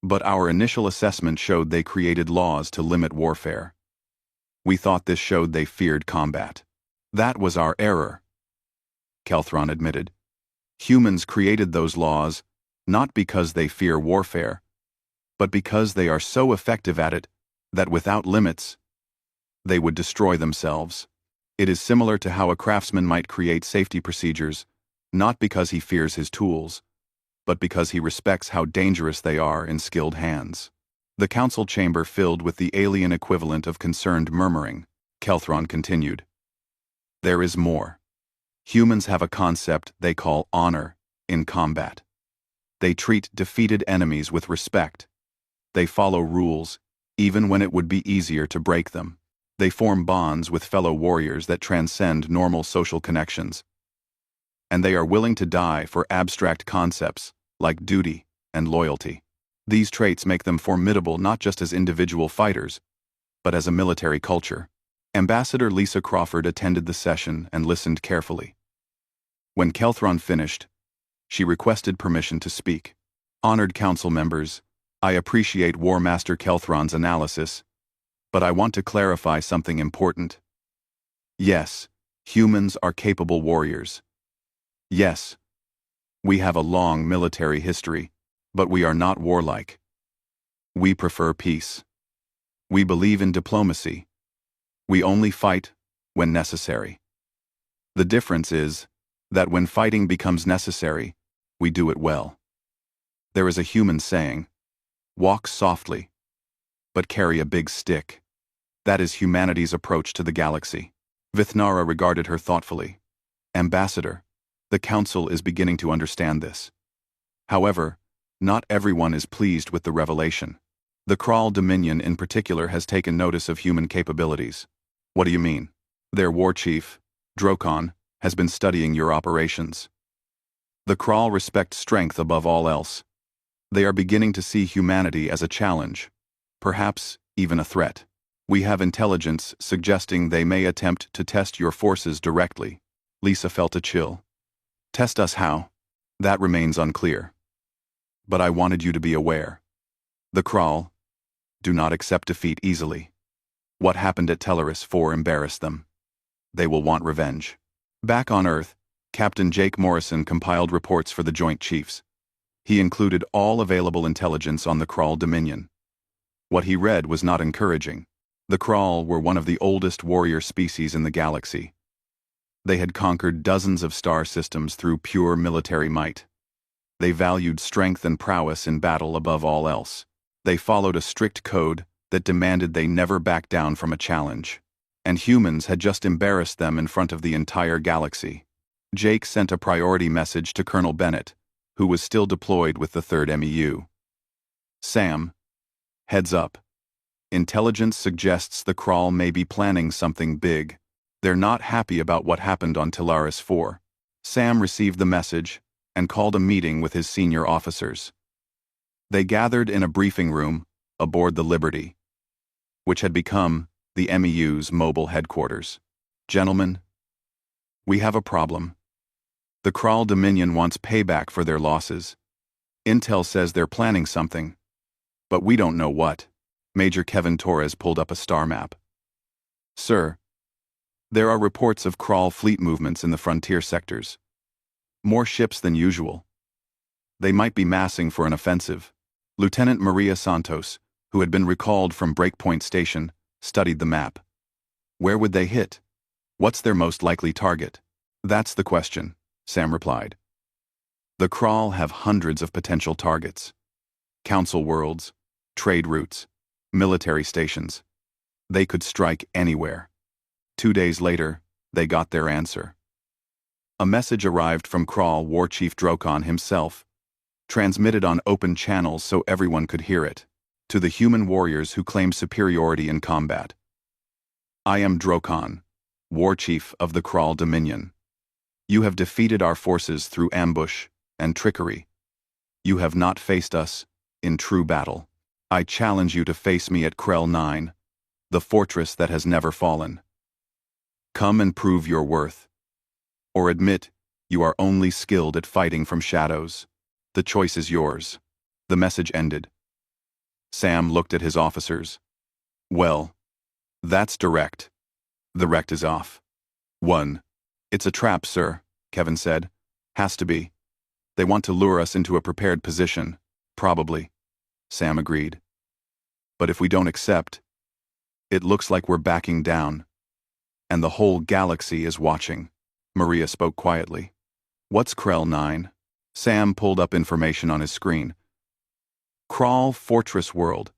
But our initial assessment showed they created laws to limit warfare. We thought this showed they feared combat. That was our error, Kelthron admitted. Humans created those laws not because they fear warfare, but because they are so effective at it that without limits, They would destroy themselves. It is similar to how a craftsman might create safety procedures, not because he fears his tools, but because he respects how dangerous they are in skilled hands. The council chamber filled with the alien equivalent of concerned murmuring. Kelthron continued. There is more. Humans have a concept they call honor in combat. They treat defeated enemies with respect. They follow rules, even when it would be easier to break them. They form bonds with fellow warriors that transcend normal social connections. And they are willing to die for abstract concepts like duty and loyalty. These traits make them formidable not just as individual fighters, but as a military culture. Ambassador Lisa Crawford attended the session and listened carefully. When Kelthron finished, she requested permission to speak. Honored council members, I appreciate War Master Kelthron's analysis, but I want to clarify something important. Yes, humans are capable warriors. Yes, we have a long military history, but we are not warlike. We prefer peace. We believe in diplomacy. We only fight when necessary. The difference is that when fighting becomes necessary, we do it well. There is a human saying, walk softly, but carry a big stick. That is humanity's approach to the galaxy. Vithnara regarded her thoughtfully. Ambassador, the Council is beginning to understand this. However, not everyone is pleased with the revelation. The Kral Dominion in particular has taken notice of human capabilities. What do you mean? Their war chief, Drokon, has been studying your operations. The Kral respect strength above all else. They are beginning to see humanity as a challenge, perhaps even a threat. We have intelligence suggesting they may attempt to test your forces directly. Lisa felt a chill. Test us how? That remains unclear. But I wanted you to be aware. The Kral do not accept defeat easily. What happened at Teleris 4 embarrassed them. They will want revenge. Back on Earth, Captain Jake Morrison compiled reports for the Joint Chiefs. He included all available intelligence on the Kral Dominion. What he read was not encouraging. The Kral were one of the oldest warrior species in the galaxy. They had conquered dozens of star systems through pure military might. They valued strength and prowess in battle above all else. They followed a strict code that demanded they never back down from a challenge. And humans had just embarrassed them in front of the entire galaxy. Jake sent a priority message to Colonel Bennett, who was still deployed with the 3rd MEU. Sam, heads up. Intelligence suggests the Kral may be planning something big. They're not happy about what happened on Teleris 4. Sam received the message and called a meeting with his senior officers. They gathered in a briefing room aboard the Liberty, which had become the MEU's mobile headquarters. Gentlemen, we have a problem. The Kral Dominion wants payback for their losses. Intel says they're planning something, but we don't know what. Major Kevin Torres pulled up a star map. Sir, there are reports of Kral fleet movements in the frontier sectors. More ships than usual. They might be massing for an offensive. Lieutenant Maria Santos, who had been recalled from Breakpoint Station, studied the map. Where would they hit? What's their most likely target? That's the question, Sam replied. The Kral have hundreds of potential targets. Council worlds, trade routes, military stations. They could strike anywhere. 2 days later, they got their answer. A message arrived from Kral War Chief Drokon himself, transmitted on open channels so everyone could hear it, to the human warriors who claim superiority in combat. I am Drokon, War Chief of the Kral Dominion. You have defeated our forces through ambush and trickery. You have not faced us in true battle. I challenge you to face me at Krell 9, the fortress that has never fallen. Come and prove your worth. Or admit you are only skilled at fighting from shadows. The choice is yours. The message ended. Sam looked at his officers. Well, that's direct. The rect is off. 1. It's a trap, sir, Kevin said. Has to be. They want to lure us into a prepared position. Probably. Sam agreed. But if we don't accept, It looks like we're backing down. And the whole galaxy is watching. Maria spoke quietly. What's Krell 9? Sam pulled up information on his screen. Krall Fortress World.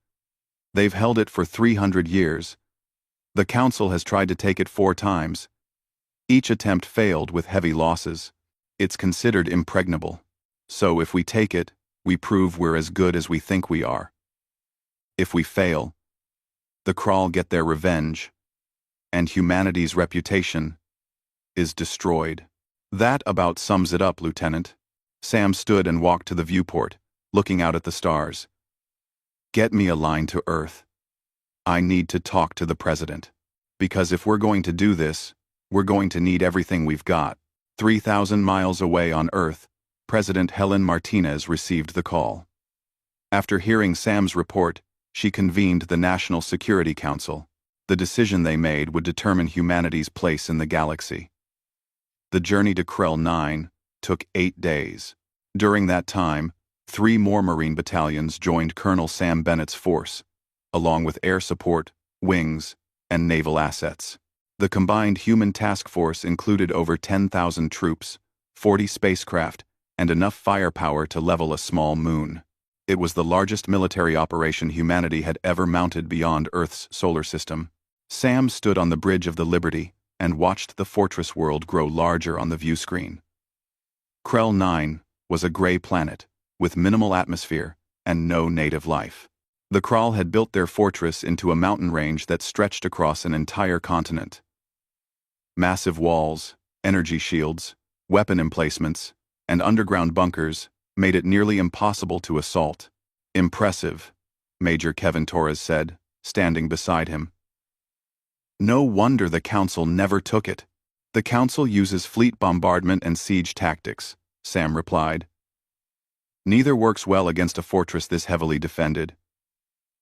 They've held it for 300 years. The Council has tried to take it 4 times. Each attempt failed with heavy losses. It's considered impregnable. So if we take it, we prove we're as good as we think we are. If we fail, the Krall get their revenge, and humanity's reputation is destroyed. That about sums it up, Lieutenant. Sam stood and walked to the viewport, looking out at the stars. Get me a line to Earth. I need to talk to the President. Because if we're going to do this, we're going to need everything we've got. 3,000 miles away on Earth, President Helen Martinez received the call. After hearing Sam's report, she convened the National Security Council. The decision they made would determine humanity's place in the galaxy. The journey to Krell 9 took 8 days. During that time, 3 more Marine battalions joined Colonel Sam Bennett's force, along with air support, wings, and naval assets. The combined human task force included over 10,000 troops, 40 spacecraft, and enough firepower to level a small moon. It was the largest military operation humanity had ever mounted beyond Earth's solar system. Sam stood on the bridge of the Liberty and watched the fortress world grow larger on the view screen. Krell 9 was a gray planet, with minimal atmosphere and no native life. The Krall had built their fortress into a mountain range that stretched across an entire continent. Massive walls, energy shields, weapon emplacements, and underground bunkers made it nearly impossible to assault. Impressive, Major Kevin Torres said, standing beside him. No wonder the Council never took it. The Council uses fleet bombardment and siege tactics, Sam replied. Neither works well against a fortress this heavily defended.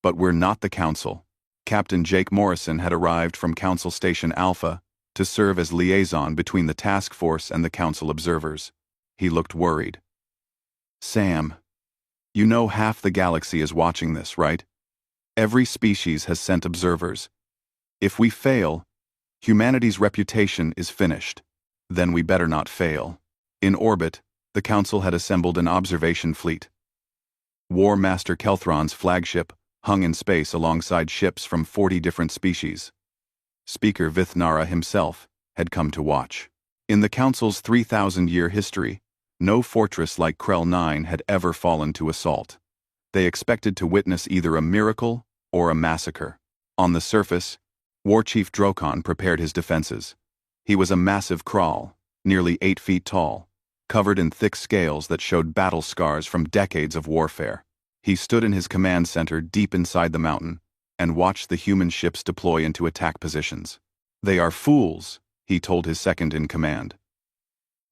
But we're not the Council. Captain Jake Morrison had arrived from Council Station Alpha to serve as liaison between the task force and the Council observers. He looked worried. Sam, you know half the galaxy is watching this, right? Every species has sent observers. If we fail, humanity's reputation is finished. Then we better not fail. In orbit, the Council had assembled an observation fleet. War Master Kelthron's flagship hung in space alongside ships from 40 different species. Speaker Vithnara himself had come to watch. In the Council's 3,000-year history, no fortress like Krell 9 had ever fallen to assault. They expected to witness either a miracle or a massacre. On the surface, War Chief Drokon prepared his defenses. He was a massive Krall, nearly 8 feet tall, covered in thick scales that showed battle scars from decades of warfare. He stood in his command center deep inside the mountain and watched the human ships deploy into attack positions. They are fools, he told his second-in-command.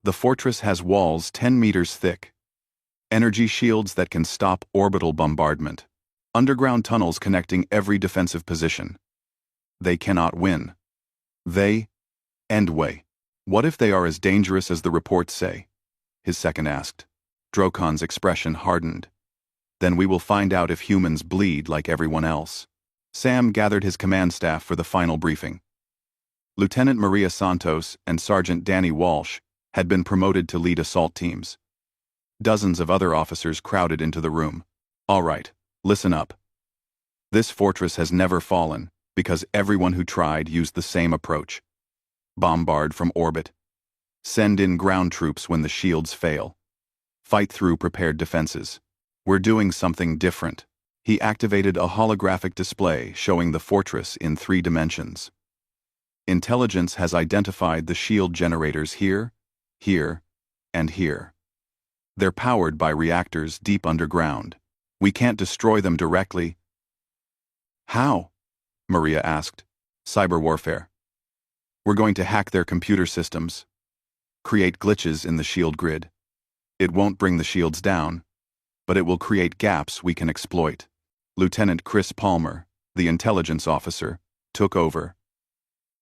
The fortress has walls 10 meters thick, energy shields that can stop orbital bombardment, underground tunnels connecting every defensive position. They cannot win. They end way. What if they are as dangerous as the reports say? His second asked. Drokon's expression hardened. Then we will find out if humans bleed like everyone else. Sam gathered his command staff for the final briefing. Lieutenant Maria Santos and Sergeant Danny Walsh had been promoted to lead assault teams. Dozens of other officers crowded into the room. All right, listen up. This fortress has never fallen because everyone who tried used the same approach. Bombard from orbit. Send in ground troops when the shields fail. Fight through prepared defenses. We're doing something different. He activated a holographic display showing the fortress in 3 dimensions. Intelligence has identified the shield generators here, here, and here. They're powered by reactors deep underground. We can't destroy them directly. How? Maria asked. Cyber warfare. We're going to hack their computer systems. Create glitches in the shield grid. It won't bring the shields down, but it will create gaps we can exploit. Lieutenant Chris Palmer, the intelligence officer, took over.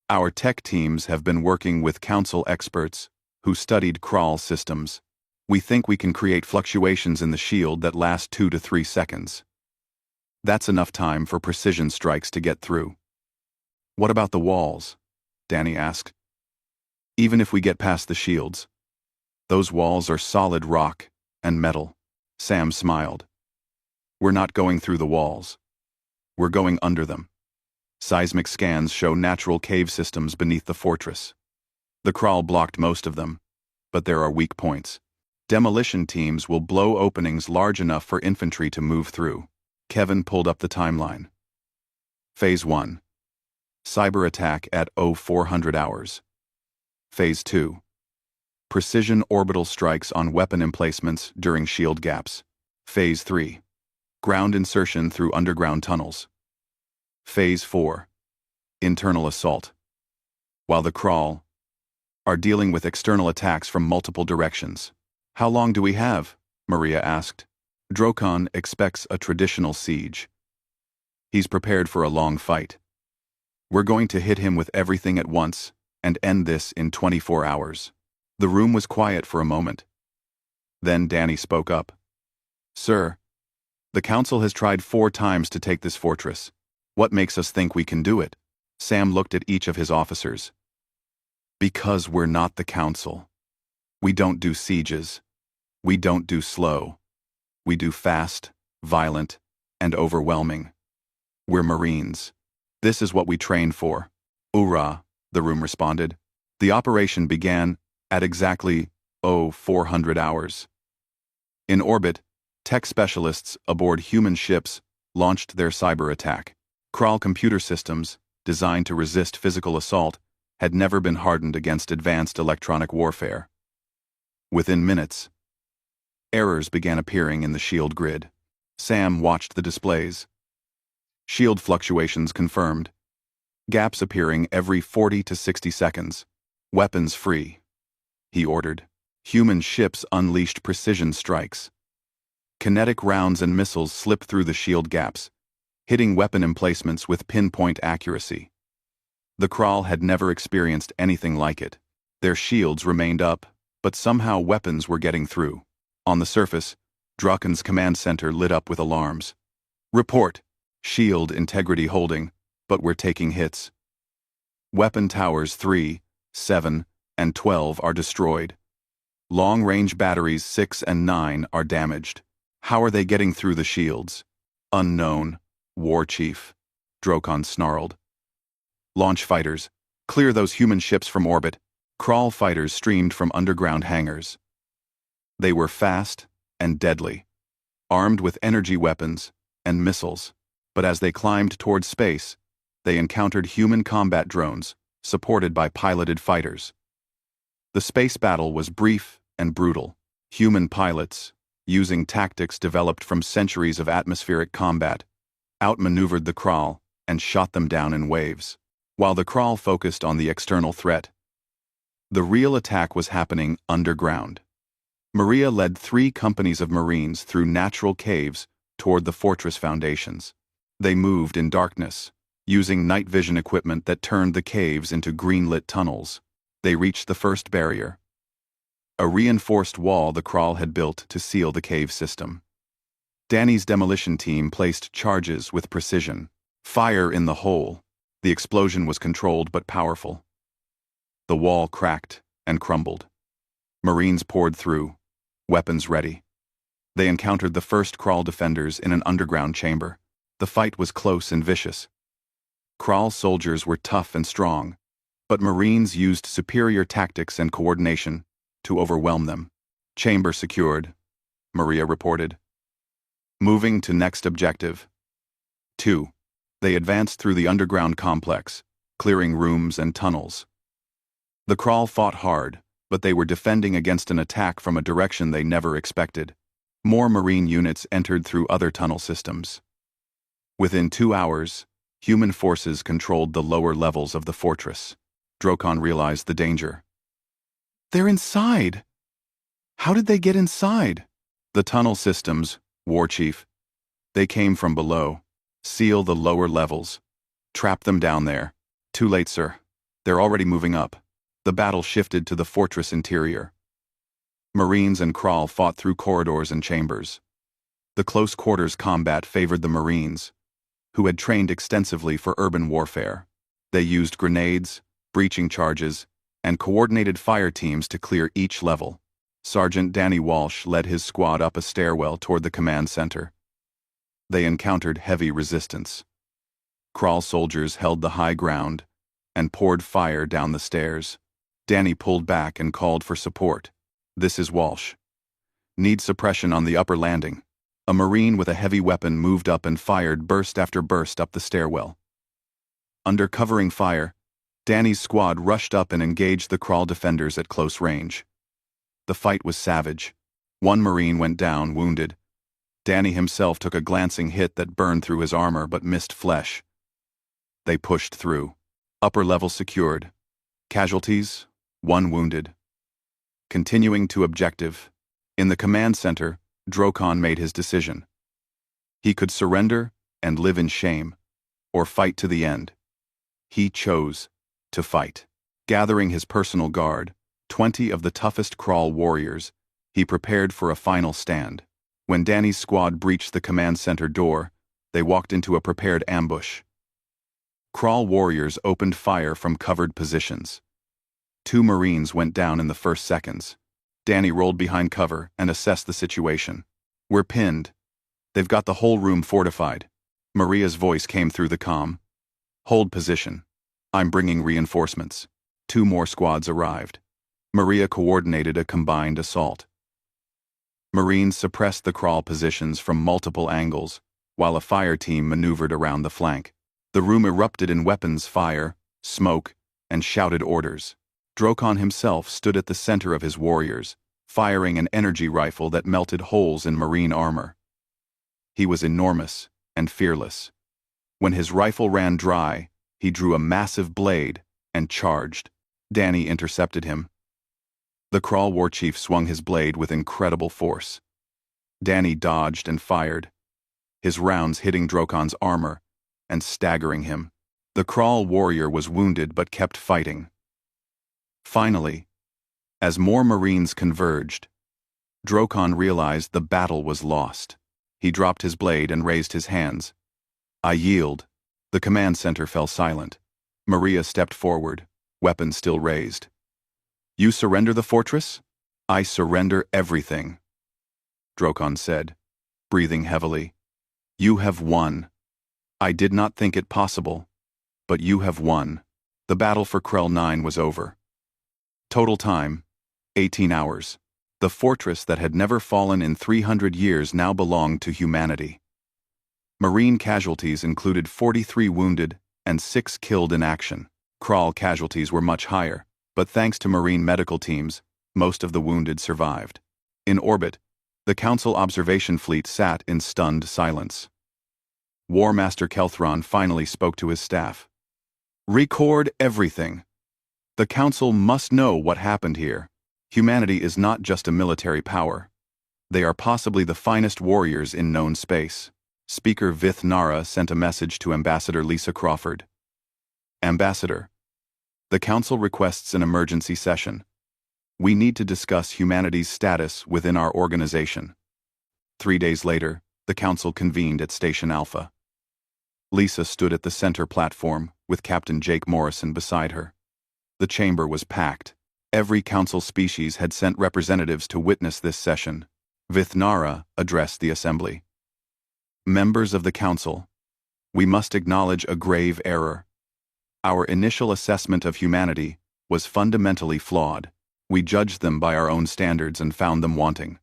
Our tech teams have been working with Council experts who studied Krall systems. We think we can create fluctuations in the shield that last 2 to 3 seconds. That's enough time for precision strikes to get through. What about the walls? Danny asked. Even if we get past the shields. Those walls are solid rock and metal. Sam smiled. We're not going through the walls. We're going under them. Seismic scans show natural cave systems beneath the fortress. The crawl blocked most of them, but there are weak points. Demolition teams will blow openings large enough for infantry to move through. Kevin pulled up the timeline. Phase 1. Cyber attack at 0400 hours. Phase 2. Precision orbital strikes on weapon emplacements during shield gaps. Phase 3. Ground insertion through underground tunnels. Phase 4. Internal assault. While the crawl are dealing with external attacks from multiple directions. How long do we have? Maria asked. Drokon expects a traditional siege. He's prepared for a long fight. We're going to hit him with everything at once and end this in 24 hours. The room was quiet for a moment. Then Danny spoke up. Sir, the Council has tried 4 times to take this fortress. What makes us think we can do it? Sam looked at each of his officers. Because we're not the Council. We don't do sieges. We don't do slow. We do fast, violent, and overwhelming. We're Marines. This is what we train for. Hoorah, the room responded. The operation began at exactly 0400 hours. In orbit, tech specialists aboard human ships launched their cyber attack. Kral computer systems, designed to resist physical assault, had never been hardened against advanced electronic warfare. Within minutes, errors began appearing in the shield grid. Sam watched the displays. Shield fluctuations confirmed. Gaps appearing every 40 to 60 seconds. Weapons free, he ordered. Human ships unleashed precision strikes. Kinetic rounds and missiles slipped through the shield gaps, hitting weapon emplacements with pinpoint accuracy. The Kral had never experienced anything like it. Their shields remained up, but somehow weapons were getting through. On the surface, Draken's command center lit up with alarms. Report. Shield integrity holding, but we're taking hits. Weapon towers 3, 7, and 12 are destroyed. Long-range batteries 6 and 9 are damaged. How are they getting through the shields? Unknown, War Chief. Drokon snarled. Launch fighters, clear those human ships from orbit. Kral fighters streamed from underground hangars. They were fast and deadly, armed with energy weapons and missiles. But as they climbed towards space, they encountered human combat drones, supported by piloted fighters. The space battle was brief and brutal. Human pilots, using tactics developed from centuries of atmospheric combat, outmaneuvered the Kral and shot them down in waves. While the Kral focused on the external threat, the real attack was happening underground. Maria led 3 companies of Marines through natural caves toward the fortress foundations. They moved in darkness, using night vision equipment that turned the caves into green-lit tunnels. They reached the first barrier, a reinforced wall the Kral had built to seal the cave system. Danny's demolition team placed charges with precision. Fire in the hole. The explosion was controlled but powerful. The wall cracked and crumbled. Marines poured through, weapons ready. They encountered the first Kral defenders in an underground chamber. The fight was close and vicious. Kral soldiers were tough and strong, but Marines used superior tactics and coordination to overwhelm them. Chamber secured, Maria reported. Moving to next objective. 2. They advanced through the underground complex, clearing rooms and tunnels. The Kral fought hard, but they were defending against an attack from a direction they never expected. More Marine units entered through other tunnel systems. Within 2 hours, human forces controlled the lower levels of the fortress. Drokon realized the danger. They're inside! How did they get inside? The tunnel systems, War Chief. They came from below. Seal the lower levels. Trap them down there. Too late, sir. They're already moving up. The battle shifted to the fortress interior. Marines and Kral fought through corridors and chambers. The close-quarters combat favored the Marines, who had trained extensively for urban warfare. They used grenades, breaching charges, and coordinated fire teams to clear each level. Sergeant Danny Walsh led his squad up a stairwell toward the command center. They encountered heavy resistance. Krall soldiers held the high ground and poured fire down the stairs. Danny pulled back and called for support. "This is Walsh. Need suppression on the upper landing." A Marine with a heavy weapon moved up and fired burst after burst up the stairwell. Under covering fire, Danny's squad rushed up and engaged the Krall defenders at close range. The fight was savage. One Marine went down, wounded. Danny himself took a glancing hit that burned through his armor but missed flesh. They pushed through. Upper level secured. Casualties, 1 wounded. Continuing to objective. In the command center, Drokon made his decision. He could surrender and live in shame, or fight to the end. He chose to fight. Gathering his personal guard, 20 of the toughest Krall warriors, he prepared for a final stand. When Danny's squad breached the command center door, they walked into a prepared ambush. Krall warriors opened fire from covered positions. 2 Marines went down in the first seconds. Danny rolled behind cover and assessed the situation. "We're pinned. They've got the whole room fortified." Maria's voice came through the comm. "Hold position. I'm bringing reinforcements." 2 more squads arrived. Maria coordinated a combined assault. Marines suppressed the Krall positions from multiple angles, while a fire team maneuvered around the flank. The room erupted in weapons fire, smoke, and shouted orders. Drokon himself stood at the center of his warriors, firing an energy rifle that melted holes in Marine armor. He was enormous and fearless. When his rifle ran dry, he drew a massive blade and charged. Danny intercepted him. The Krall warchief swung his blade with incredible force. Danny dodged and fired, his rounds hitting Drokon's armor and staggering him. The Krall warrior was wounded but kept fighting. Finally, as more Marines converged, Drokon realized the battle was lost. He dropped his blade and raised his hands. "I yield." The command center fell silent. Maria stepped forward, weapon still raised. "You surrender the fortress?" "I surrender everything," Drokon said, breathing heavily. "You have won. I did not think it possible, but you have won." The battle for Krell 9 was over. Total time, 18 hours. The fortress that had never fallen in 300 years now belonged to humanity. Marine casualties included 43 wounded and 6 killed in action. Krall casualties were much higher, but thanks to Marine medical teams, most of the wounded survived. In orbit, the Council observation fleet sat in stunned silence. War Master Kelthron finally spoke to his staff. "Record everything. The Council must know what happened here. Humanity is not just a military power. They are possibly the finest warriors in known space." Speaker Vith Nara sent a message to Ambassador Lisa Crawford. "Ambassador, the Council requests an emergency session. We need to discuss humanity's status within our organization." 3 days later, the Council convened at Station Alpha. Lisa stood at the center platform, with Captain Jake Morrison beside her. The chamber was packed. Every Council species had sent representatives to witness this session. Vith Nara addressed the assembly. "Members of the Council, we must acknowledge a grave error. Our initial assessment of humanity was fundamentally flawed. We judged them by our own standards and found them wanting.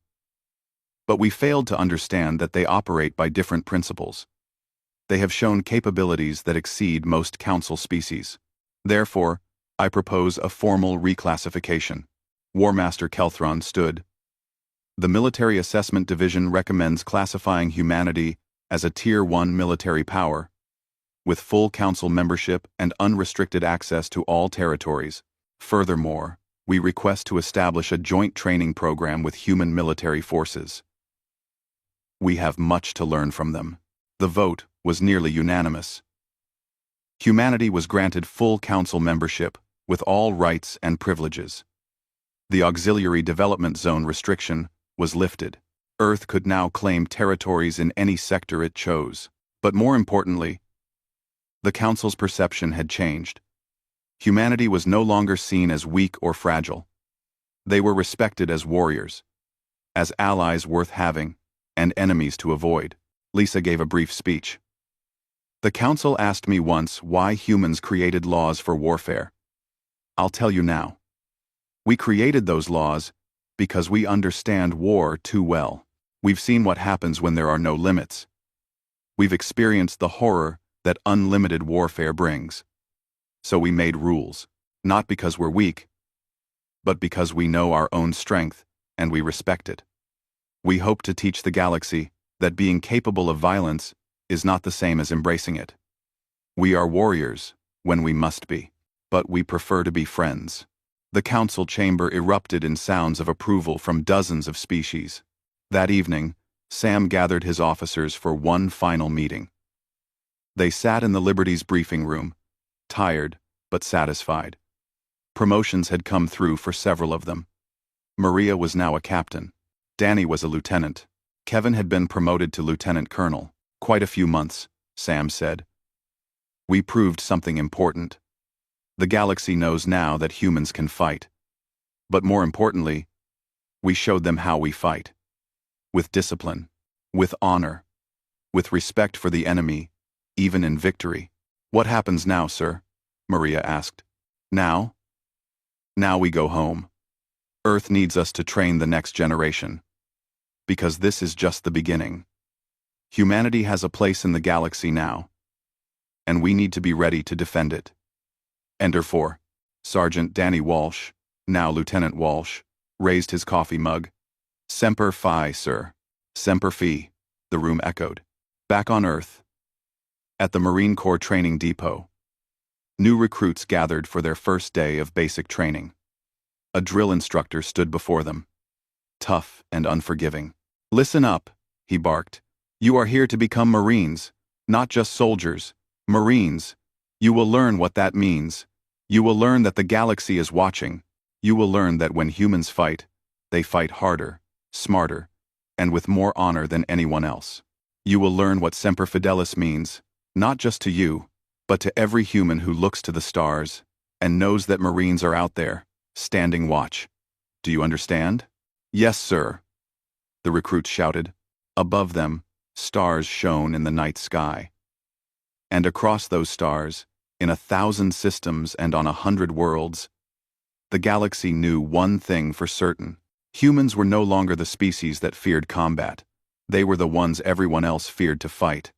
But we failed to understand that they operate by different principles. They have shown capabilities that exceed most Council species. Therefore, I propose a formal reclassification." War Master Kelthron stood. "The Military Assessment Division recommends classifying humanity as a Tier 1 military power, with full Council membership and unrestricted access to all territories. Furthermore, we request to establish a joint training program with human military forces. We have much to learn from them." The vote was nearly unanimous. Humanity was granted full Council membership, with all rights and privileges. The Auxiliary Development Zone restriction was lifted. Earth could now claim territories in any sector it chose. But more importantly, The Council's perception had changed. Humanity was no longer seen as weak or fragile. They were respected as warriors, as allies worth having, and enemies to avoid. Lisa gave a brief speech. The Council asked me once why humans created laws for warfare. I'll tell you now. We created those laws because we understand war too well. We've seen what happens when there are no limits. We've experienced the horror that unlimited warfare brings. So we made rules, not because we're weak, but because we know our own strength and we respect it. We hope to teach the galaxy that being capable of violence is not the same as embracing it. We are warriors when we must be, but we prefer to be friends. The council chamber erupted in sounds of approval from dozens of species. That evening, Sam gathered his officers for one final meeting. They sat in the Liberty's briefing room, tired but satisfied. Promotions had come through for several of them. Maria was now a captain. Danny was a lieutenant. Kevin had been promoted to lieutenant colonel. Quite a few months, Sam said. We proved something important. The galaxy knows now that humans can fight. But more importantly, we showed them how we fight. With discipline, with honor, with respect for the enemy, even in victory. What happens now, sir? Maria asked. Now? Now we go home. Earth needs us to train the next generation. Because this is just the beginning. Humanity has a place in the galaxy now. And we need to be ready to defend it. Enter 4. Sergeant Danny Walsh, now Lieutenant Walsh, raised his coffee mug. Semper Fi, sir. Semper Fi, the room echoed. Back on Earth. At the Marine Corps Training Depot. New recruits gathered for their first day of basic training. A drill instructor stood before them. Tough and unforgiving. Listen up, he barked. You are here to become Marines, not just soldiers. Marines. You will learn what that means. You will learn that the galaxy is watching. You will learn that when humans fight, they fight harder, smarter, and with more honor than anyone else. You will learn what Semper Fidelis means, not just to you, but to every human who looks to the stars and knows that Marines are out there, standing watch. Do you understand? Yes, sir. The recruits shouted. Above them, stars shone in the night sky. And across those stars, in 1,000 systems and on 100 worlds, the galaxy knew one thing for certain. Humans were no longer the species that feared combat. They were the ones everyone else feared to fight.